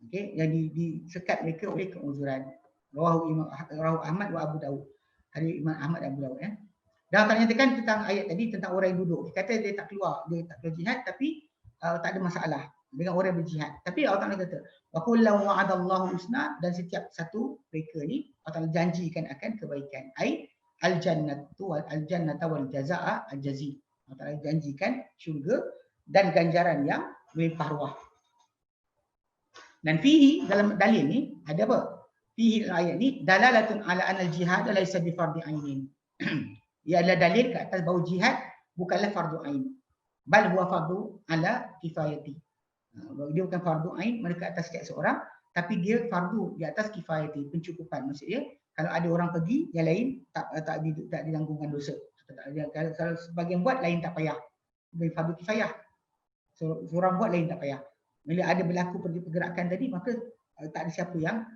[SPEAKER 1] Okey, yang disekat mereka oleh keuzuran. Rawahu Ahmad wa Abu Dawud. Hadis Imam Ahmad dan Abu Dawud ya. Dan Allah nyatakan tentang ayat tadi tentang orang yang duduk. Dia kata dia tak keluar jihad tapi tak ada masalah dengan orang yang berjihad. Tapi Allah Taala kata, wa kullu wa'adallahu husna, dan setiap satu mereka ni Allah Taala janjikan akan kebaikan. Ai al-jannatu wal jazaa al-jazi. Allah Taala janjikan syurga dan ganjaran yang melimpah ruah. Dan fihi dalam dalil ni ada apa? Fihi dalam ayat ni dalalatun ala anal jihad laysa bi fardhi ainin. Ia adalah dalil ke atas bahawa jihad bukanlah fardu ain. Bal huwa fardu ala kifayati. Dia bukan fardu ain mereka atas setiap seorang, tapi dia fardu di atas kifayati, pencukupan. Maksudnya kalau ada orang pergi, yang lain tak ditanggungan dosa. Kalau sebagian buat, lain tak payah. Bagi fardu kifayah. Seorang buat, lain tak payah. Bila ada berlaku pergerakan tadi, maka tak ada siapa yang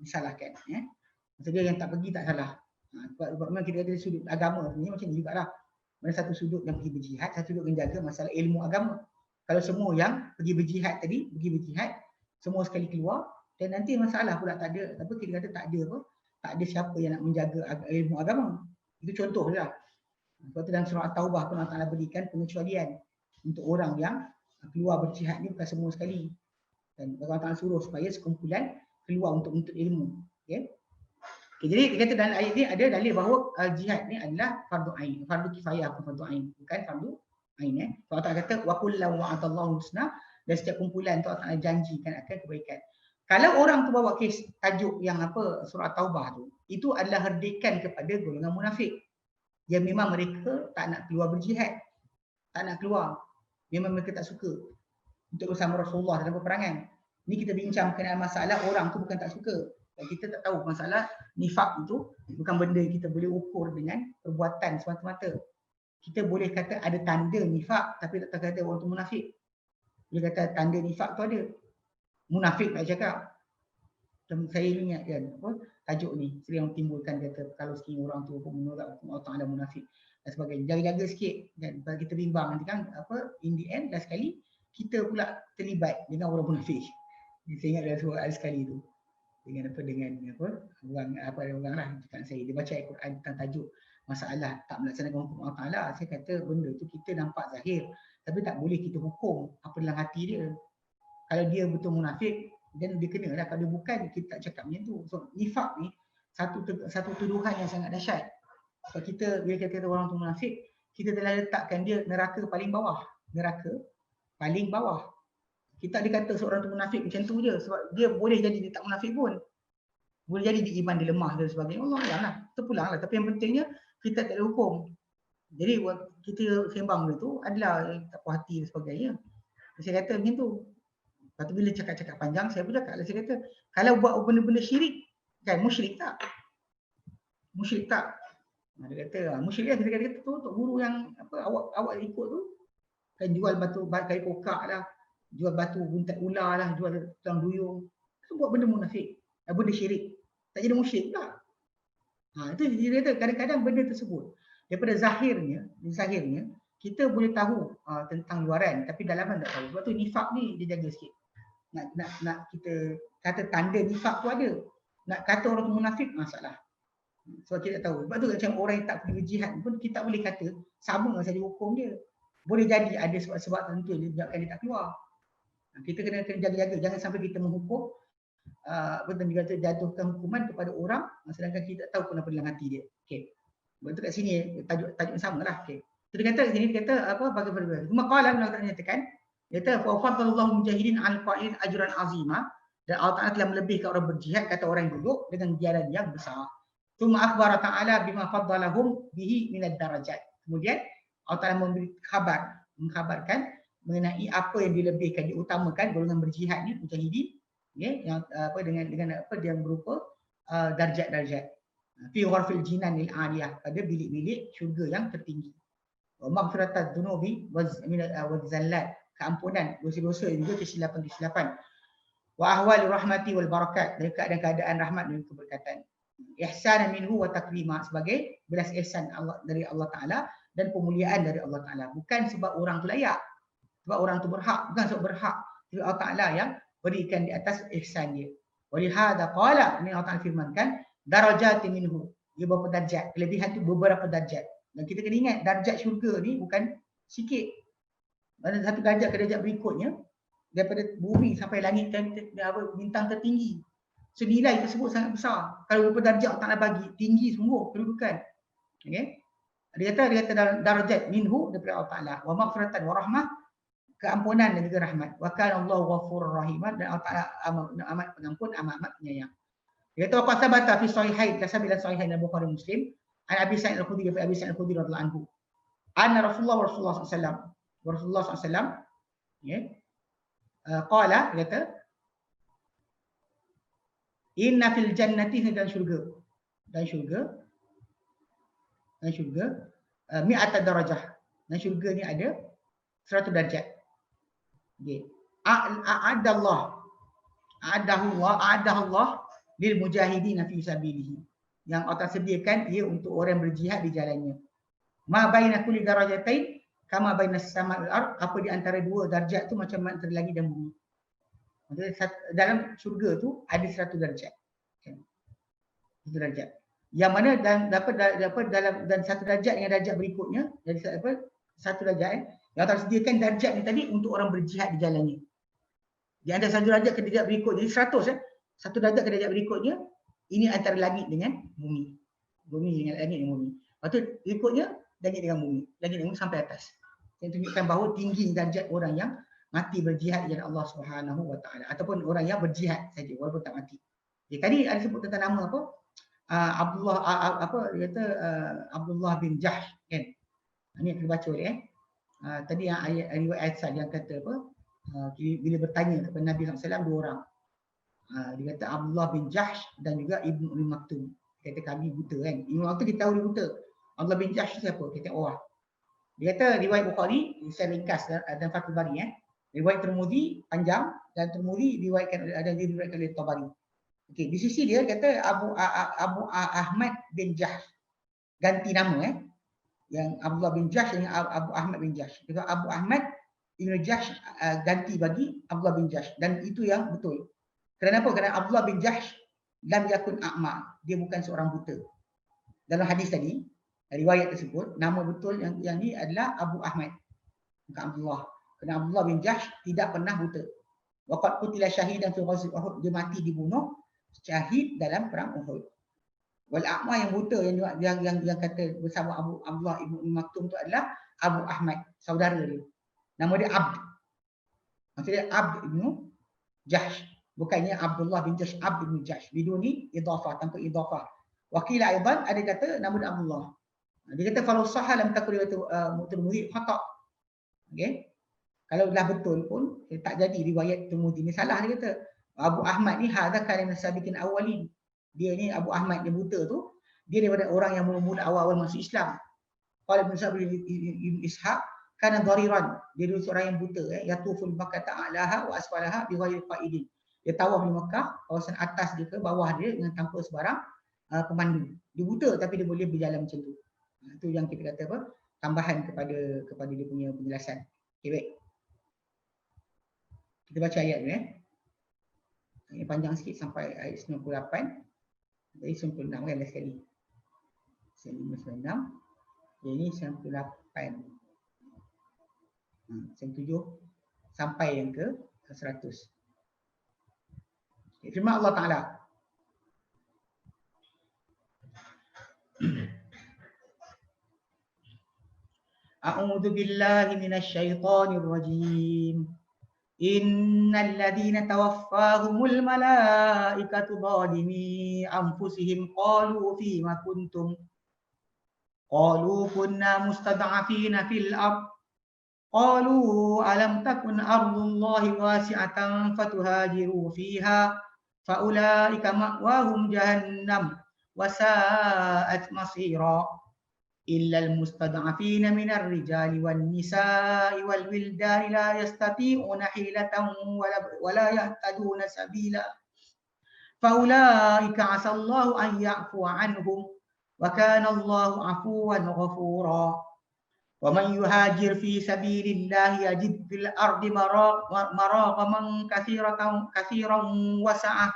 [SPEAKER 1] disalahkan. Ya. Maksudnya yang tak pergi tak salah. Sebab memang kita ada sudut agama ni macam ni jugalah. Mana satu sudut yang pergi berjihad, satu sudut menjaga masalah ilmu agama. Kalau semua yang pergi berjihad tadi, pergi berjihad, semua sekali keluar, dan nanti masalah pula tak ada, apa kita kata tak ada apa, tak ada siapa yang nak menjaga ilmu agama. Itu contoh lah. Sebab tu dalam surah At-Taubah pun Allah Ta'ala berikan pengecualian untuk orang yang keluar berjihad ni bukan semua sekali. Dan Allah Ta'ala suruh supaya sekumpulan keluar untuk menuntut ilmu. Okay? Okay, jadi dia kata dalam ayat ni ada dalil bahawa jihad ni adalah fardu ain, fardu kifayah, bukan fardu ain, bukan fardu ain. Allah Ta'ala kata wa kullu wa'adallahu husna, dan setiap kumpulan tu Allah Ta'ala janjikan akan kebaikan. Kalau orang tu bawa kes tajuk yang apa surah Taubah tu, itu adalah herdikan kepada golongan munafik yang memang mereka tak nak keluar berjihad, tak nak keluar. Memang mereka tak suka untuk bersama Rasulullah dalam peperangan. Ni kita bincang mengenai masalah orang tu bukan tak suka. Dan kita tak tahu masalah nifak itu bukan benda yang kita boleh ukur dengan perbuatan semata-mata. Kita boleh kata ada tanda nifak tapi tak kata orang tu munafik. Dia kata tanda nifak tu ada. Munafik nak cakap. Macam saya ingat kan, apa tajuk ni sering timbulkan kata kalau sekiranya orang tu menolak hukum Allah Ta'ala munafik dan sebagainya. Jaga-jaga sikit dan kalau kita bimbang nanti kan apa in the end last sekali kita pula terlibat dengan orang munafik. Saya ingat ada sekali tu dengan orang lah cakap saya, dia baca Al-Quran tentang tajuk masalah tak melaksanakan hukum Allah Ta'ala. Saya kata benda tu kita nampak zahir tapi tak boleh kita hukum apa dalam hati dia. Kalau dia betul munafik dan dia kena lah, kalau dia bukan kita tak cakap macam tu. So nifak ni satu tuduhan yang sangat dahsyat. Sebab kita bila kita kata orang tu munafik, kita telah letakkan dia neraka paling bawah. Neraka paling bawah. Kita ada kata seorang tu munafik macam tu je. Sebab dia boleh jadi dia tak munafik pun. Boleh jadi dia iman dia lemah dan sebagainya. Allah lah. Terpulang lah. Tapi yang pentingnya kita tak ada hukum. Jadi kita sembang benda tu adalah tak puas hati dan sebagainya. Saya kata macam tu. Lepas tu bila cakap-cakap panjang, saya pun cakap. Saya kata, kalau buat benda-benda syirik, kan musyrik tak? Musyrik tak? Dia kata, musyrik lah. Kita kata tu, tok guru yang apa awak ikut tu, kan jual batu kayu kokak lah, jual batu buntat ular lah, jual tulang duyung. Itu buat benda munafik, benda syirik. Tak jadi musyrik tak? Itu dia kata, kadang-kadang benda tersebut, daripada zahirnya, kita boleh tahu tentang luaran, tapi dalaman tak tahu. Sebab tu nifak ni dia jaga sikit. Nak kita kata tanda nifak tu ada. Nak kata orang tu munafik, masalah. Sebab kita tak tahu. Sebab tu macam orang yang tak pergi berjihad pun kita tak boleh kata sama saja hukum dia. Boleh jadi ada sebab-sebab tertentu yang menyebabkan dia tak keluar. Kita kena jaga-jaga. Jangan sampai kita menghukum juga jatuhkan hukuman kepada orang sedangkan kita tak tahu kenapa dalam hati dia. Okey. Sebab tu kat sini tajuk samalah. Okey. So, dia kata sini dia kata apa bagaimana. Cuma qala Allah Taala nyatakan dia kata fa fadallahu mujahidin al-qa'in ajran azima, dan Allah Taala telah melebihkan orang berjihad kata orang yang duduk dengan ganjaran yang besar. Tsumma akhbara ta'ala bima faddalahum bihi minad darajat. Kemudian Allah Taala mengkhabarkan mengenai apa yang dilebihkan, diutamakan golongan berjihad ni mujahidin, okay, yang apa dengan apa yang berupa darjat-darjat fi ghurfil jinanil aliyah, pada bilik-bilik syurga yang tertinggi. Wa maghfiratadz dzunubi waz-zallat, keampunan dosa-dosa juga kesilapan-kesilapan. Wa ahwali rahmati wal barakat, dan keadaan rahmat dan keberkatan. Ihsanan minhu wa takrima, sebagai belas ihsan Allah dari Allah Taala dan pemuliaan dari Allah Taala. Bukan sebab orang tu layak, sebab orang tu berhak, bukan sebab berhak, tapi Allah Taala yang berikan di atas ihsan dia. Wa lihadza qala, ini Allah Taala firmankan, darajati minhu, dia beberapa darjat, kelebihan tu beberapa darjat. Dan kita kena ingat darjat syurga ni bukan sikit. Ada satu darjat ke darjat berikutnya, daripada bumi sampai langit bintang tertinggi, senilai tersebut sangat besar. Kalau beberapa darjat Allah Taala bagi, tinggi sungguh kedudukan. Okey. Dia kata darajat minhu daripada Allah Taala, wa maghfiratan wa rahmah, keampunan dan juga rahmat. Wa kana Allahu ghafurur rahim, dan Allah Taala amat pengampun, amat penyayang. Dia kata apa sabata fi sahihain, kasabilan sahihain Bukhari Muslim, an Abi Sa'id Al-Khudri, Abi Sa'id Al-Khudri radhiyallahu anhu. Anna Rasulullah sallallahu alaihi wasallam, ya. Qala, kata, inna fil jannati, dan syurga, mi'ata darajah, dan syurga ni ada 100 darjat. Okey. A'adallah lil mujahidin fi sabilihi, yang Allah sediakan ia untuk orang berjihad di jalannya. Ma baina kulli darajatain kama baina as-sama'i wal ard, apa di antara dua darjat tu macam antara langit dan bumi. Maksudnya dalam syurga tu ada 100 darjat. 100 darjat. Yang mana dan dapat dalam dan 1 darjat dengan darjat berikutnya, jadi apa? 1 darjat yang Allah sediakan darjat ni tadi untuk orang berjihad di jalannya. Di antara 1 darjat ke darjat berikutnya, 100 1 darjat ke darjat berikutnya, ini antara langit dengan bumi. Bumi dengan langit dengan bumi. Lepas tu berikutnya langit dengan bumi. Langit dengan bumi sampai atas. Yang tunjukkan bahawa tinggi darjat orang yang mati berjihad di jalan Allah Subhanahu wa taala, ataupun orang yang berjihad saja walaupun tak mati. Jadi tadi ada sebut tentang nama apa? Abdullah dia kata Abdullah bin Jahsh, kan. Ini yang kita baca ni tadi yang ayat riwayat yang kata apa? Bila bertanya kepada Nabi SAW 2 orang. Dia kata Abdullah bin Jahsh dan juga Ibnu Ummi Maktum. Kata kami buta, kan. Ibnu Maktum kita tahu dia buta. Abdullah bin Jahsh siapa? Kita orang. Dia kata riwayat Bukhari, saya ringkas dan Fathul Bari, riwayat Tirmizi panjang, dan Tirmizi diriwayatkan oleh Tabari. Okey, di sisi dia kata Abu Ahmad bin Jahsh, ganti nama, yang Abdullah bin Jahsh dengan Abu Ahmad bin Jahsh. Dia Abu Ahmad bin Jahsh ganti bagi Abdullah bin Jahsh, dan itu yang betul. Kenapa? Kerana Abdullah bin Jahsh lam yakun a'ma, dia bukan seorang buta. Dalam hadis tadi, riwayat tersebut, nama betul yang ni adalah Abu Ahmad, bukan Abdullah. Kerana Abdullah bin Jahsh tidak pernah buta. Waqad qutila syahidan fi ghazwat Uhud, dia mati dibunuh syahid dalam perang Uhud. Wal a'ma, yang buta yang kata bersama Abdullah Ibnu Maktum tu adalah Abu Ahmad, saudara dia. Nama dia Abd. Maksudnya Abd Ibnu Jahsh. Bukannya Abdullah bin Jahsh, Abd bin Jahsh, biduni idhafah, tanpa idhafah. Wakila aidan, ada kata nama dia Abdullah. Dia kata falau sahha lam takun riwayat Tirmizi khata'. Okey. Kalau dah betul pun tak jadi riwayat Tirmizi ni salah. Dia kata Abu Ahmad ni hadza kana min sabiqin awwalin. Dia ni Abu Ahmad yang buta tu, dia daripada orang yang mula-mula awal-awal masuk Islam. Qala Ibn Sa'd bin Ishaq kana dhariran, dia dulu seorang yang buta, yatuful Makkah ta'alaha wa asfalaha bi ghairi qaidin. Dia tawaf di Makkah, kawasan atas dia ke bawah dia dengan tanpa sebarang pemandu. Dia buta tapi dia boleh berjalan macam tu. Itu yang kita kata apa? Tambahan kepada dia punya penjelasan. Okey, baik. Kita baca ayat ni. Ini panjang sikit sampai ayat 98. Jadi 96 kan last sekali. 96. Ini 98. 97 sampai yang ke 100. Firman Allah Ta'ala. A'udzu billahi minasy syaithanir rajim. Innal ladzina tawaffahumul malaikatu zalimi anfusihim qalu fima kuntum. Qalu kunna mustad'afina fil ardh. Qalu alam takun ardullahi wasi'atan fatuhajiru fiha faulaika ma'wahum jahannam wa sa'at masira. illal mustad'afina minar rijali wan nisa'i wal wildani la yastati'una hilatan wala yahtaduna sabila faulaika 'asallahu an ya'fuwa 'anhum wa kana Allahu 'afuwan ghafura wa man yuhajir fi sabilillahi yajid fil ardi maragaman katsiran wa sa'ah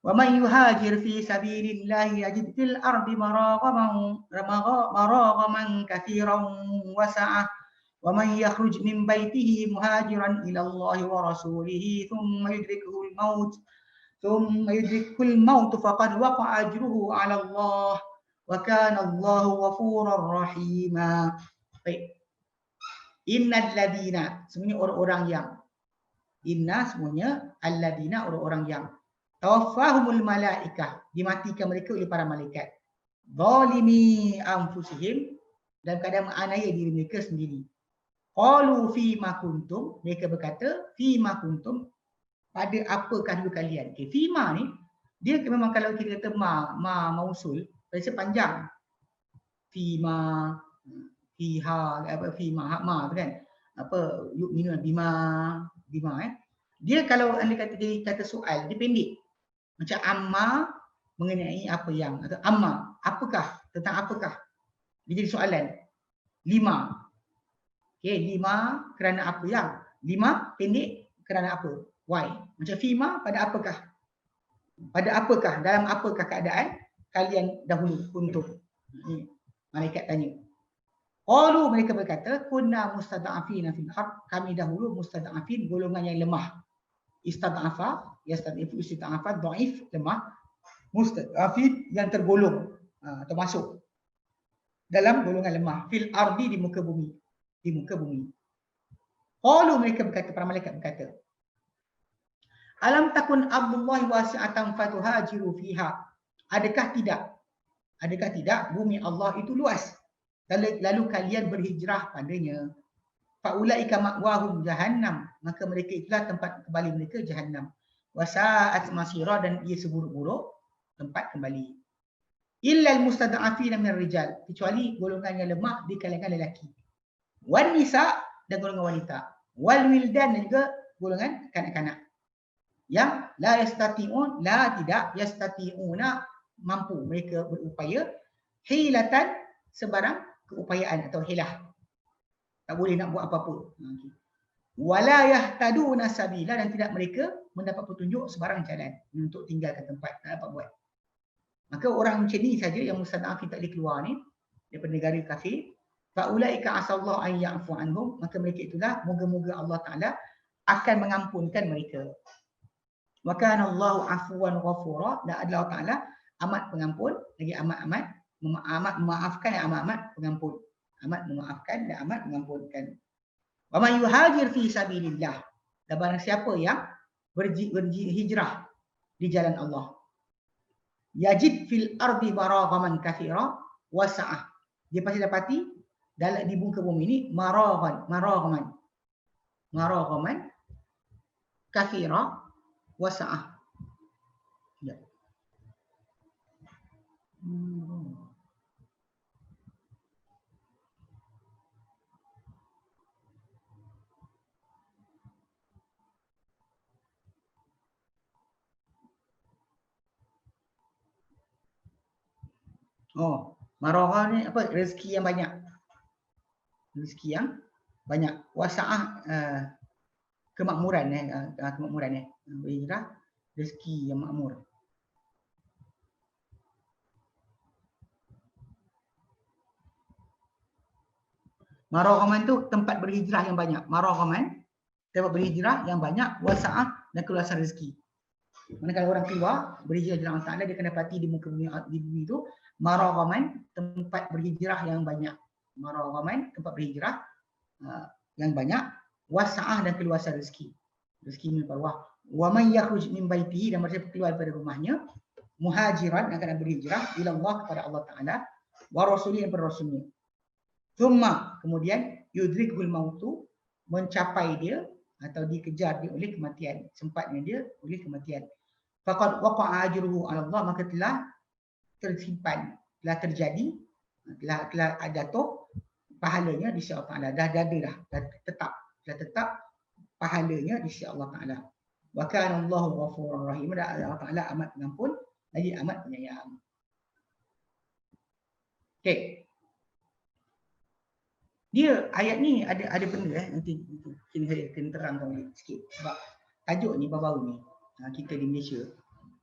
[SPEAKER 1] wa man yuhajir fi sabilillahi yajid fil ardi maragaman katsiran wa sa'ah wa man yakhruj min baitihi muhajiran ila Allah wa rasulihi thumma yudrikul maut faqad waqa'a ajruhu 'ala Allah wa kana Allahu ghafurur rahima. Baik. Innal ladina, semuanya orang-orang yang, inna semuanya, alladina orang-orang yang tawaffahumul malaikah, dimatikan mereka oleh para malaikat, zalimi anfusihim, dalam keadaan menganiaya diri mereka sendiri. Qalu fi ma kuntum, mereka berkata fi ma kuntum, pada apakah dulu kalian. Okay, fi ma ni dia memang kalau kita kata mausul, biasa panjang. Fi ma, fiha, apa fi ma tu kan. Apa yu'minu bima dia kalau anda kata soal dia pendek. Macam amma mengenai apa yang, atau amma apakah, tentang apakah. Dia jadi soalan. Lima. Okey, lima kerana apa yang. Lima pendek kerana apa? Why? Macam fima pada apakah? Pada apakah, dalam apakah keadaan kalian dahulu kuntum. Malaikat tanya. Qalu, mereka berkata, kunna mustada'afina fil ard, kami dahulu mustada'afin, golongan yang lemah. Istada'afa, yastad'ifu istada'afa, dhaif, lemah. Mustada'afin, yang tergolong, termasuk dalam golongan lemah. Fil ardi, di muka bumi. Di muka bumi. Qalu, mereka berkata, para malaikat berkata, alam takun ardullahi wasi'atan fatuhajiru fiha. Adakah tidak bumi Allah itu luas, lalu kalian berhijrah padanya. Faulaika ma'wahum jahannam, maka mereka itulah tempat kembali mereka jahannam. Wasa'at masira, dan ia seburuk-buruk tempat kembali. Illal mustada'afina minal rijal, kecuali golongan yang lemah di kalangan lelaki. Wan nisa, dan golongan wanita. Wal wildan, dan juga golongan kanak-kanak. Yang tidak yastati'una, mampu mereka berupaya, hilatan, sebarang keupayaan atau hilah. Tak boleh nak buat apa-apa. Wala yahtaduna sabila, dan tidak mereka mendapat petunjuk sebarang jalan untuk tinggalkan tempat, tak dapat buat. Maka orang macam ni saja yang mustada'afin tak boleh keluar ni daripada negara kafir. Faulaika asallahu an ya'fu anhum, maka mereka itulah moga-moga Allah Taala akan mengampunkan mereka. Wa kana Allahu afuwan ghafura, dan Allah Taala amat pengampun, lagi amat memaafkan dan amat pengampun. Amat memaafkan dan amat mengampunkan. Wa man yuhajir fi sabilillah, dan barang siapa yang berhijrah di jalan Allah, yajid fil ardi maragaman katsira wa sa'ah, dia pasti dapati dalam di muka bumi ini maragaman katsira wa sa'ah. Ya. Oh, maragha ni apa? Rezeki yang banyak. Rezeki yang banyak. Wasa'ah, kemakmuran, kemakmuran. Berhijrah, rezeki yang makmur. Maraghaman tu tempat berhijrah yang banyak. Maraghaman, tempat berhijrah yang banyak. Wasa'ah, dan keluasan rezeki. Manakala orang keluar berhijrah jalan Allah Taala, dia akan dapati di muka bumi, itu maraghaman, tempat berhijrah yang banyak. Maraghaman, tempat berhijrah yang banyak. Wasa'ah, dan keluasan rezeki. Rezeki melimpah ruah. Wa man yakhruj min baitihi, dan mereka keluar daripada rumahnya, muhajiran, akan berhijrah ila Allah, kepada Allah Taala, wa rasulih, dan rasulnya. Thumma, kemudian yudrikul mautu, mencapai dia atau dikejar dia oleh kematian, sempatnya dia oleh kematian. Faqad waqa'a ajruhu 'ala Allah, maka telah tersimpan, telah terjadi telah jatuh pahalanya di sisi Allah Taala, dah ada dah tetap pahalanya di sisi Allah Taala. Wa kana Allahu ghafurur rahim, Allah Taala amat pengampun lagi amat penyayang. Okey. Dia ayat ni ada benda nanti kini saya kena terangkan sikit sebab tajuk ni baru-baru ni kita di Malaysia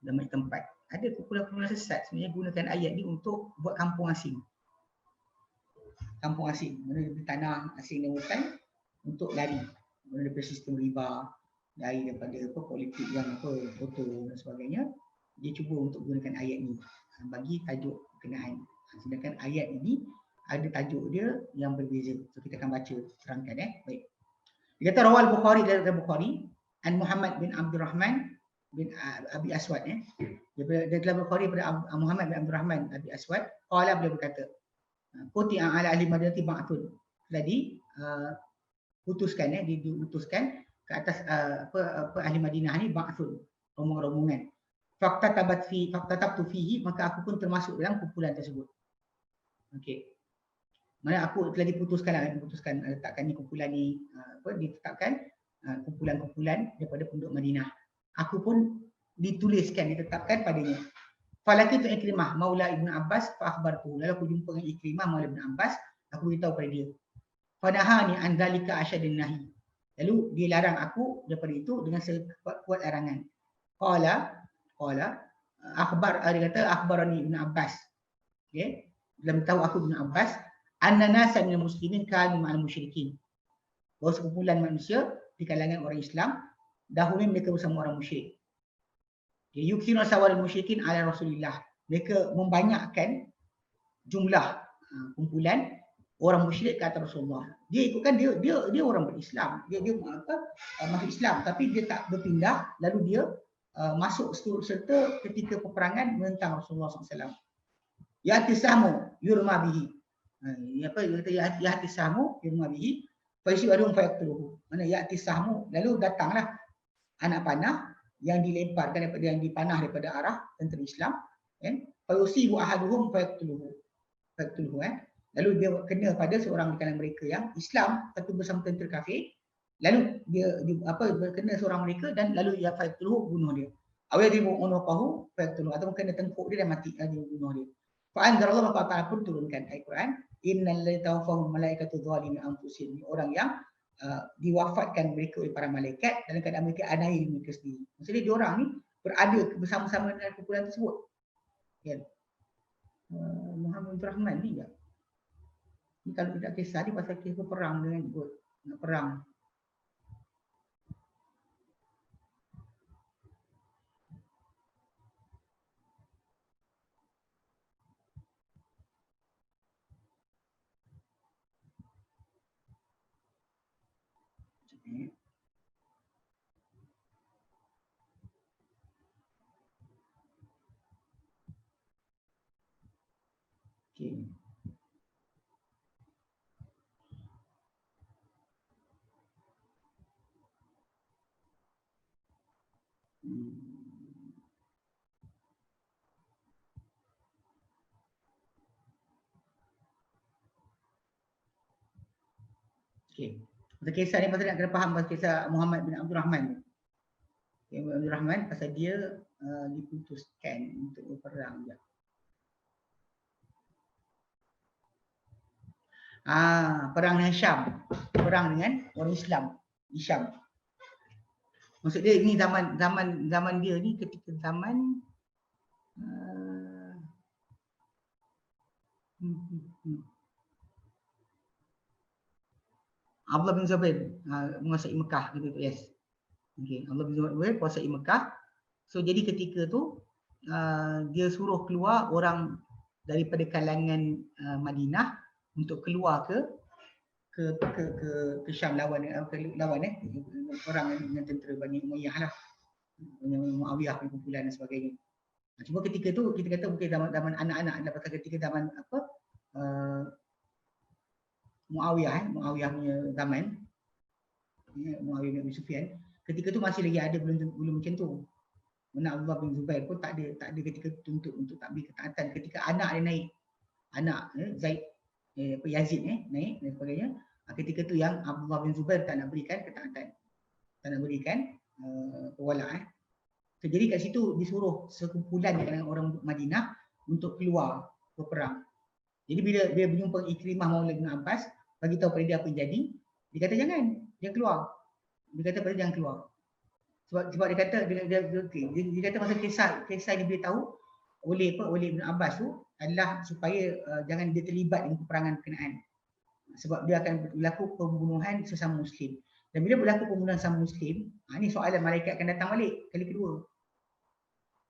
[SPEAKER 1] dalam tempat ada kumpulan-kumpulan sesat sebenarnya gunakan ayat ni untuk buat kampung asing. Kampung asing, mana di tanah asing dan hutan untuk lari daripada sistem riba, lari daripada politik yang kotor dan sebagainya. Dia cuba untuk gunakan ayat ni bagi tajuk berkenaan. Sedangkan ayat ini ada tajuk dia yang berbeza. So kita akan baca terangkan Baik. Dia kata rawal Bukhari dari Bukhari an Muhammad bin Abdurrahman bin Abi Aswad Dia telah Bukhari pada Muhammad bin Abdurrahman Abi Aswad qala beliau berkata Quti'a ala ahli Madinah ba'thun. Jadi putuskan diutuskan ke atas ahli Madinah ni ba'thun, rombongan-rombongan. Faqtatabtu fihi, maka aku pun termasuk dalam kumpulan tersebut. Okey. Mana aku telah diputuskan letakkan ni kumpulan ni ditetapkan kumpulan-kumpulan daripada penduduk Madinah. Aku pun ditetapkan padanya. Falakitu Ikrimah maula Ibn Abbas fa akhbartuhu. Lalu aku jumpa dengan Ikrimah maula Ibn Abbas, aku beritahu pada dia. Fadahani an dzalika asyadun nahi. Lalu dia larang aku daripada itu dengan sekuat larangan. Qala dia kata akhbarani Ibn Abbas. Okey. Dia beritahu aku Ibn Abbas anna nasa minal muslimin kanu ma'al musyrikin. Bahawa sekumpulan manusia di kalangan orang Islam dahulu mereka bersama orang musyrik. Yukhirun sawal musyrikin ala Rasulillah. Mereka membanyakkan jumlah kumpulan orang musyrik ke atas Rasulullah. Dia ikutkan dia orang berislam. Dia masuk Islam tapi dia tak berpindah lalu dia masuk serta ketika peperangan menentang Rasulullah SAW. Ya'ti sahmu yurma bihi. Dia kata ya'ti sahmu yurma bihi fa yushadum fa yaqtuluhu. Mana ya'ti sahmu lalu datanglah anak panah yang dilemparkan yang dipanah daripada arah tentera Islam, fayusibu ahaduhum fayaqtuluhu. Lalu dia kena pada seorang di kalangan mereka yang Islam tapi bersama tentera kafir, lalu dia kena seorang mereka dan lalu ia fayaqtuluhu, bunuh dia. Aw yadribu unuqahu fayaqtuluhu, atau kena tengkuk dia dan mati, dia bunuh dia. Fa anzalallahu ta'ala pun turunkan ayat Quran, innal ladzina tawaffahum malaikatu zalimi anfusihim, orang yang diwafatkan mereka oleh para malaikat dalam keadaan mereka anai mereka sendiri. Maksudnya diorang ni berada bersama-sama dengan kumpulan tersebut. Muhammad bin Rahman ni ya. Ni kalau tidak kisah ni pasal kisah perang dengan nak perang. Okay. Okey. Pasal kisah ni pasal nak kena faham pasal kisah Muhammad bin Abdul Rahman ni. Abdul Rahman pasal dia diputuskan untuk berperang je. Perang dengan Syam. Perang dengan orang Islam di Syam. Maksud dia ini zaman dia ni ketika zaman Abdullah bin Zubair menguasai Mekah gitu. Yes. Okey, Abdullah bin Zubair menguasai Mekah. So jadi ketika tu dia suruh keluar orang daripada kalangan Madinah untuk keluar ke Syam lawan orang dengan tentera Bani Umayyah lah. Muawiyah punya kumpulan dan sebagainya. Cuma ketika tu kita kata mungkin zaman anak-anak adalah pasal ketika zaman Muawiyah punya zaman, Muawiyah bin Abi Sufyan, ketika tu masih lagi ada belum macam tu. Mana Abdullah bin Zubair pun tak ada ketika tuntut untuk takbir ketaatan ketika anak dia naik. anak Zaid Yazid naik dan sebagainya. Ketika tu yang Abdullah bin Zubair tak nak berikan ketaatan, tak nak berikan perwalaan. Jadi kat situ disuruh sekumpulan dengan orang Madinah untuk keluar berperang. Jadi bila dia berjumpa Ikrimah Maula bin Abbas, bagi tahu pada dia apa yang jadi, dia kata jangan keluar. Dia kata pada jangan keluar. Sebab dia kata dia kata masa kisah ini dia tahu oleh Ibn Abbas tu adalah supaya jangan dia terlibat dengan peperangan Kanaan. Sebab dia akan berlaku pembunuhan sesama Muslim. Dan bila berlaku pembunuhan sesama Muslim, ini soalan malaikat akan datang balik kali kedua.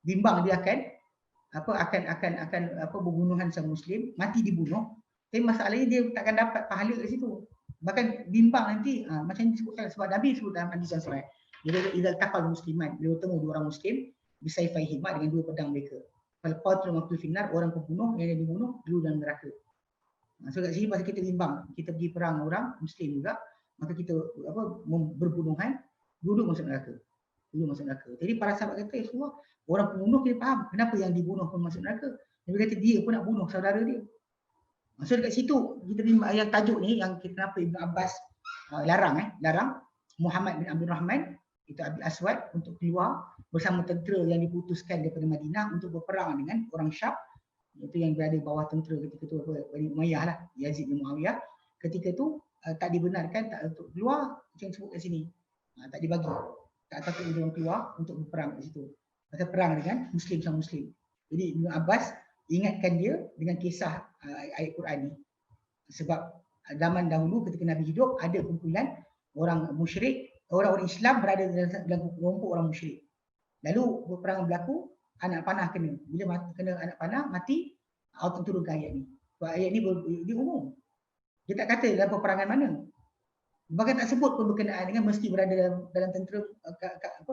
[SPEAKER 1] Bimbang dia akan pembunuhan sesama Muslim, mati dibunuh. Tapi masalahnya dia takkan dapat pahala kat situ. Bahkan bimbang nanti macam disebutkan sebab Nabi sebut dalam hadis yang sahih. Idza taqal musliman, bila bertemu dua orang Muslim, bisayfihima dengan dua pedang mereka. Fal qatil maqtul finnar, orang pembunuh yang dibunuh dulu dalam neraka. So kat sini pasal kita bimbang, kita pergi perang orang Muslim juga, maka kita berbunuhan, duduk masuk neraka. Jadi para sahabat kata, ya semua orang pembunuh kita faham kenapa yang dibunuh pun masuk neraka. Nabi kata dia pun nak bunuh saudara dia. So dekat situ kita bimbang ayat tajuk ni yang kenapa Ibn Abbas larang Muhammad bin Abdul Rahman itu Abil Aswad untuk keluar bersama tentera yang diputuskan daripada Madinah untuk berperang dengan orang Syam, itu yang berada bawah tentera ketika tu Bani Umayyah lah, Yazid bin Muawiyah. Ketika tu tak dibenarkan untuk keluar macam sebut kat sini. Tak dibagi. Tak takut dia keluar untuk berperang di situ. Atau perang dengan Muslim sama Muslim. Jadi Ibn Abbas ingatkan dia dengan kisah ayat Quran ni. Sebab zaman dahulu ketika Nabi hidup ada kumpulan orang musyrik, orang-orang Islam berada dalam kelompok orang musyrik. Lalu perang berlaku, anak panah kena. Bila kena anak panah, mati, Allah turunkan ayat ni. Sebab ayat ni dia umum. Dia tak kata dalam peperangan mana. Bahkan tak sebut pun berkenaan dengan mesti berada dalam tentera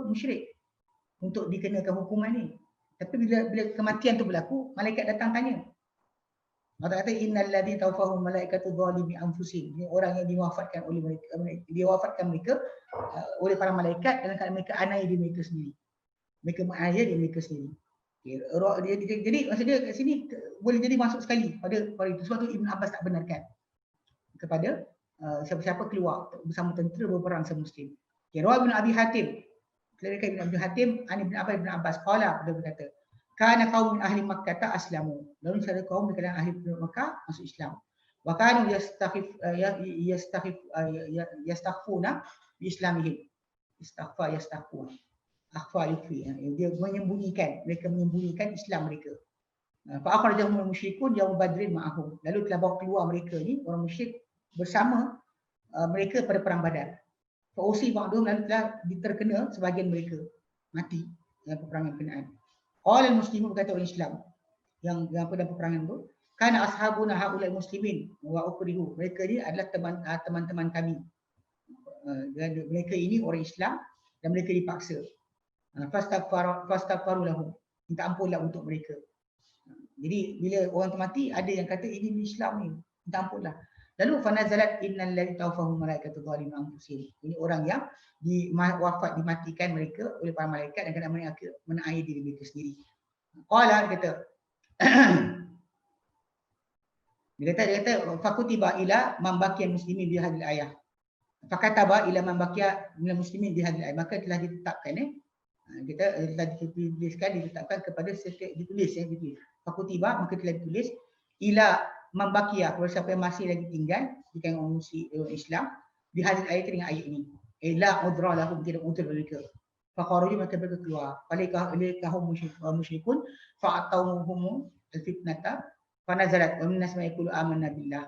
[SPEAKER 1] musyrik untuk dikenakan hukuman ni. Tapi bila kematian tu berlaku, malaikat datang tanya. Allah kata innal ladzi tawaffahum malaikatu zalimi anfusihim. Ini orang yang diwafatkan oleh mereka, oleh para malaikat dalam keadaan mereka aniaya diri mereka sendiri. Mereka menganiaya diri mereka sendiri. Jadi maksudnya kat sini boleh jadi masuk sekali pada itu. Sebab tu Ibn Abbas tak benarkan kepada siapa-siapa keluar bersama tentera berperang sama Muslim. Rawi bin Abi Hatim, Ibn Abi Hatim, Ibn Abbas qala, dia berkata, kana qaum min ahli Makkah ta aslamu. Lalu ada kaum di kalangan ahli Makkah masuk Islam. Wa kanu yastakhfuna bi islamihim. Yastakhfun. Akhfa yufi. Dia mereka menyembunyikan Islam mereka. Fa akhrajahum musyrikun yaum badrin ma'ahum. Lalu telah bawa keluar mereka ni orang musyrik bersama mereka pada perang Badar. Fa usi ba'dhum, lalu telah diterkena sebahagian mereka mati dalam peperangan Kanaan. Qala al-muslimun, berkata orang Islam yang pada peperangan tu, kana ashabuna haula muslimin wa ukrihu. Mereka ni adalah teman-teman kami. Mereka ini orang Islam dan mereka dipaksa. Fastaghfaru lahum. Minta ampunlah untuk mereka. Jadi bila orang tu mati, ada yang kata ini Islam ni, minta ampunlah. Lalu fanazalat innal ladzi tawaffahum malaikatu zalimin anfusihim. Ini orang yang dimatikan mereka oleh para malaikat dan kadang mereka menganiaya diri mereka sendiri. Qala, kata dia kata fakutiba ila man baqiya muslimin bi hadhihi ayah. Fakataba ila man baqiya minal muslimin bi hadhihi ayah. Maka telah ditetapkan kita telah ditetapkan kepada setiap ditulis. Fakutiba, maka telah ditulis ila membakia kepada siapa yang masih lagi tinggal di kalangan orang Islam di hadis ayat dengan ayat ini. La udra lahum, tidak udzur mereka. Fakharuju, maka mereka keluar. Falikahum musyrikun fa'atawhum al-fitnata fanazalat wa minnas ma yaqulu amanna billah.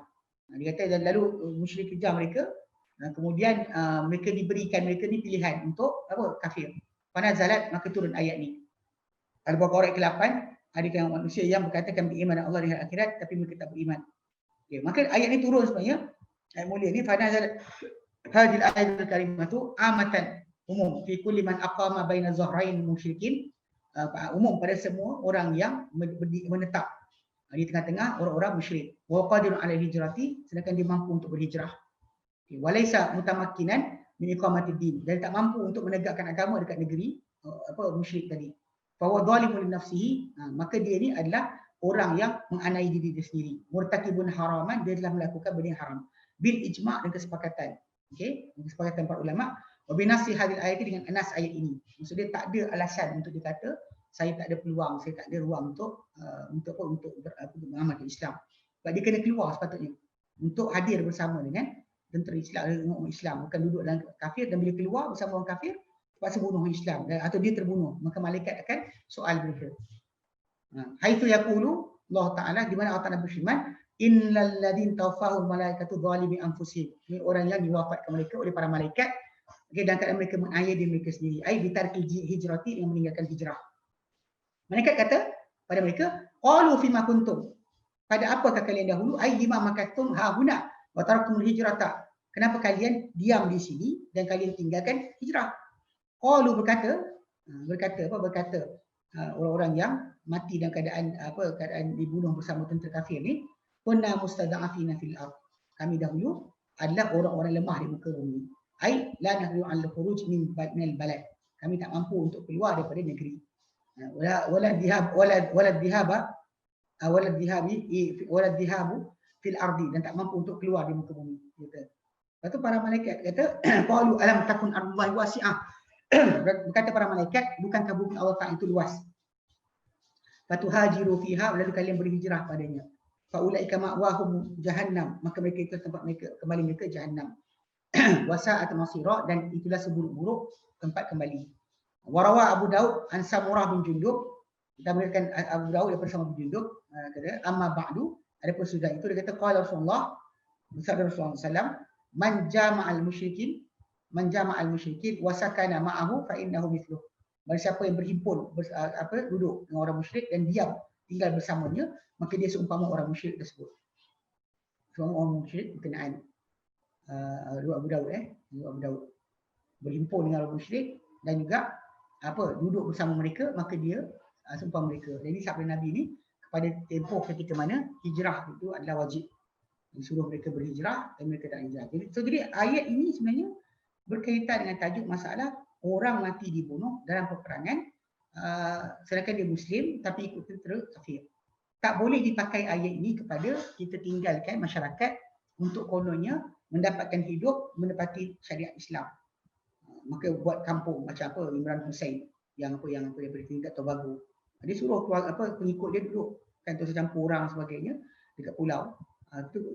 [SPEAKER 1] Dia kata lalu musyrik kejar mereka, kemudian mereka mereka ni pilihan untuk kafir. Fanazalat, maka turun ayat ni. Al-Baqarah ke-8, ada kalangan manusia yang berkatakan beriman dengan Allah di hari akhirat tapi mereka tak beriman. Okay, maka ayat ni turun sebenarnya, ayat mulia ni, fanazalat hadil ayatul karimatu amatan, umum fi kulli man aqama baina zahrain musyrikin, umum pada semua orang yang menetap di tengah-tengah orang-orang musyrik. Wa qadirun ala hijrati, sedangkan dia mampu untuk berhijrah. Okay, walaisa mutamakkinan min iqamatid din, dan tak mampu untuk menegakkan agama dekat negeri musyrik tadi. Fa huwa zalimun li nafsihi, maka dia ni adalah orang yang menganiaya diri dia sendiri. Murtakibun haraman, dia telah melakukan benda yang haram. Bil ijma' dan kesepakatan. Okey, kesepakatan para ulama. Wa binasi hadil ayat dengan anas ayat ini. Maksudnya tak ada alasan untuk dikata saya tak ada peluang, saya tak ada ruang untuk mengamalkan Islam. Sebab dia kena keluar sepatutnya untuk hadir bersama dengan tentera Islam, dengan umat Islam, bukan duduk dalam kafir, dan bila keluar bersama orang kafir terpaksa bunuh orang Islam atau dia terbunuh, maka malaikat akan soal mereka. Haitsu yaqulu Allah Taala, di mana Allah Taala berfirman, innal ladzina tawaffahum malaikatu zalimi anfusihim. Ini orang yang diwafatkan mereka oleh para malaikat, dan keadaan mereka menganiaya diri mereka sendiri. Ai bitarki hijrati, yang meninggalkan hijrah. Malaikat kata pada mereka, qalu fima kuntum. Pada apakah kalian dahulu? Ai lima makatum ha huna wa taraktum hijrata. Kenapa kalian diam di sini dan kalian tinggalkan hijrah? Qalu berkata orang-orang yang mati dalam keadaan dibunuh bersama tentera kafir ni, kunna mustada'afina fil ard. Kami dahulu adalah orang-orang lemah di muka bumi. Ai la nahyu an al-khuruj min al-balad. Kami tak mampu untuk keluar daripada negeri. Wala dhihabu fil ardi, dan tak mampu untuk keluar di muka bumi. Lepas tu para malaikat kata, qalu alam takun ardullahi wasi'ah. Berkata para malaikat, bukankah bumi Allah Ta'ala itu luas? Fatuhajiru fiha, lalu kalian berhijrah padanya. Faulaika ma'wahum jahannam, maka mereka itu tempat mereka kembali mereka jahannam. Wasa'at masira, dan itulah seburuk-buruk tempat kembali. Warawa Abu Daud an Samurah bin Jundub, kita berikan Abu Daud daripada Samurah bin Jundub, kata amma ba'du, adapun sudah itu dia kata qala Rasulullah, bersabda Rasulullah sallam, man jama'al musyrikin wa sakana ma'ahu fa innahu mithluh. Barang siapa yang berhimpun duduk dengan orang musyrik dan diam tinggal bersamanya, maka dia seumpama orang musyrik tersebut. Seumpama orang musyrik berkenaan Abu Daud Abu Daud berhimpun dengan orang musyrik dan juga duduk bersama mereka, maka dia seumpama mereka. Jadi sabda Nabi ni kepada tempoh ketika mana hijrah itu adalah wajib. Disuruh mereka berhijrah dan mereka tak hijrah. Jadi ayat ini sebenarnya berkaitan dengan tajuk masalah orang mati dibunuh dalam peperangan sedangkan dia Muslim tapi ikut tentera kafir. Tak boleh dipakai ayat ini kepada kita tinggalkan masyarakat untuk kononnya mendapatkan hidup menepati syariat Islam. Maka buat kampung macam Imran Hussein yang daripada Trinidad Tobago. Dia suruh pengikut dia duduk kan, terus campur orang sebagainya dekat pulau.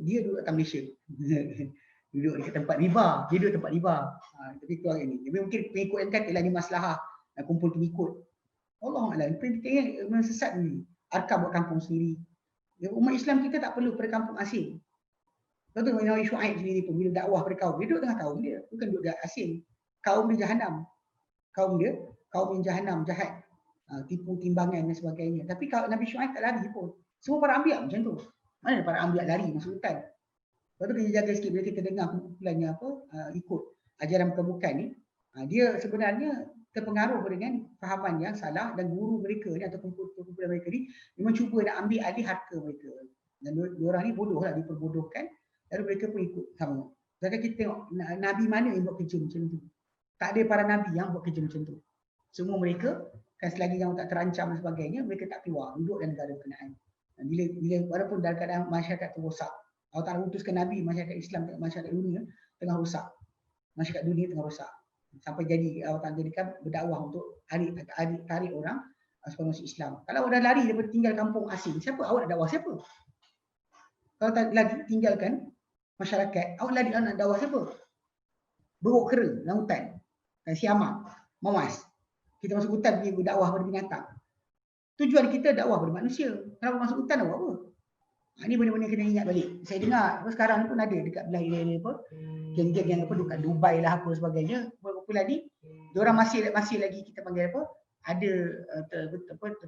[SPEAKER 1] Dia duduk kat Malaysia. Duduk dekat tempat riba, dia duduk tempat riba. Tapi keluar ini. Tapi mungkin pengikut yang kata ialah ni maslahah nak kumpul pengikut. Allah Alam, kita memang sesat ni. Arkam buat kampung sendiri. Umat Islam kita tak perlu pada kampung asing. Contoh Nabi Syuaib sendiri pun bila dakwah pada kaum dia, duduk tengah kaum dia, bukan duduk dekat asing. Kaum dia jahanam. Kaum yang jahanam, jahat. Tipu timbangan dan sebagainya. Tapi kalau Nabi Syuaib tak lari pun. Semua para anbiya macam tu. Mana para anbiya lari masuk hutan. Lepas tu kita jaga sikit bila kita dengar kumpulannya ikut ajaran bukan ni. Dia sebenarnya terpengaruh dengan fahaman yang salah dan guru mereka ni atau kumpulan mereka ni memang cuba nak ambil alih harta mereka. Dan diorang ni bodoh lah, diperbodohkan. Lalu mereka pun ikut sama. Sedangkan kita tengok Nabi mana yang buat kerja macam tu. Tak ada para Nabi yang buat kerja macam tu. Semua mereka kan selagi yang tak terancam dan sebagainya, mereka tak keluar, duduk dalam negara berkenaan. Bila walaupun dalam keadaan masyarakat tu rosak, Allah Ta'ala utuskan Nabi, masyarakat Islam, masyarakat dunia tengah rosak. Masyarakat dunia tengah rosak. Sampai jadi Allah Ta'ala jadikan berdakwah untuk tarik orang supaya masuk Islam. Kalau awak dah lari daripada tinggal kampung asing, siapa awak nak dakwah siapa? Kalau tak lagi tinggalkan masyarakat, awak lari nak dakwah siapa? Beruk kera dalam hutan. Siamak, mawas. Kita masuk hutan pergi berdakwah pada binatang. Tujuan kita dakwah pada manusia. Kenapa masuk hutan awak apa? Ini benda-benda kena ingat balik. Saya dengar sekarang pun ada dekat belah area geng-geng yang dekat Dubai lah apa sebagainya. Kumpulan ni, diorang masih lagi kita panggil ada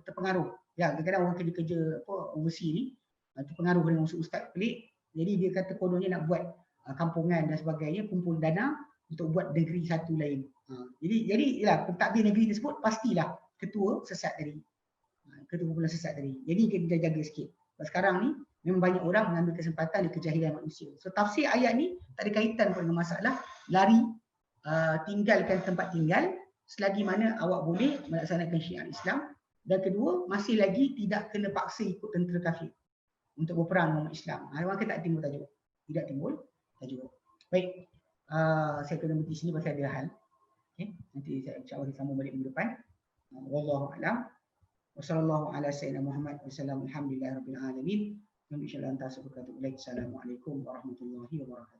[SPEAKER 1] terpengaruh. Ya, kadang-kadang orang kerja-kerja overseas ni terpengaruh dengan ustaz pelik. Jadi dia kata kononnya nak buat kampungan dan sebagainya, kumpul dana untuk buat negeri satu lain. Jadi ialah pentadbir negeri tersebut pastilah ketua sesat tadi. Ketua kumpulan sesat tadi. Jadi kita jaga sikit. Sekarang ni memang banyak orang mengambil kesempatan di kejahilan manusia. So tafsir ayat ni tak ada kaitan dengan masalah lari, tinggalkan tempat tinggal selagi mana awak boleh melaksanakan syiar Islam Dan kedua, masih lagi tidak kena paksa ikut tentera kafir untuk berperang dengan Islam. Orang kita tak timbul tajuk. Tidak timbul tajuk. Baik, saya kena berhenti sini pasal ada hal. Okay. Nanti insya-Allah kita sambung balik minggu depan. Wallahu a'lam. Wassallallahu ala sayyidina Muhammad wasallam. Alhamdulillahirabbil alamin. Assalamualaikum warahmatullahi wabarakatuh.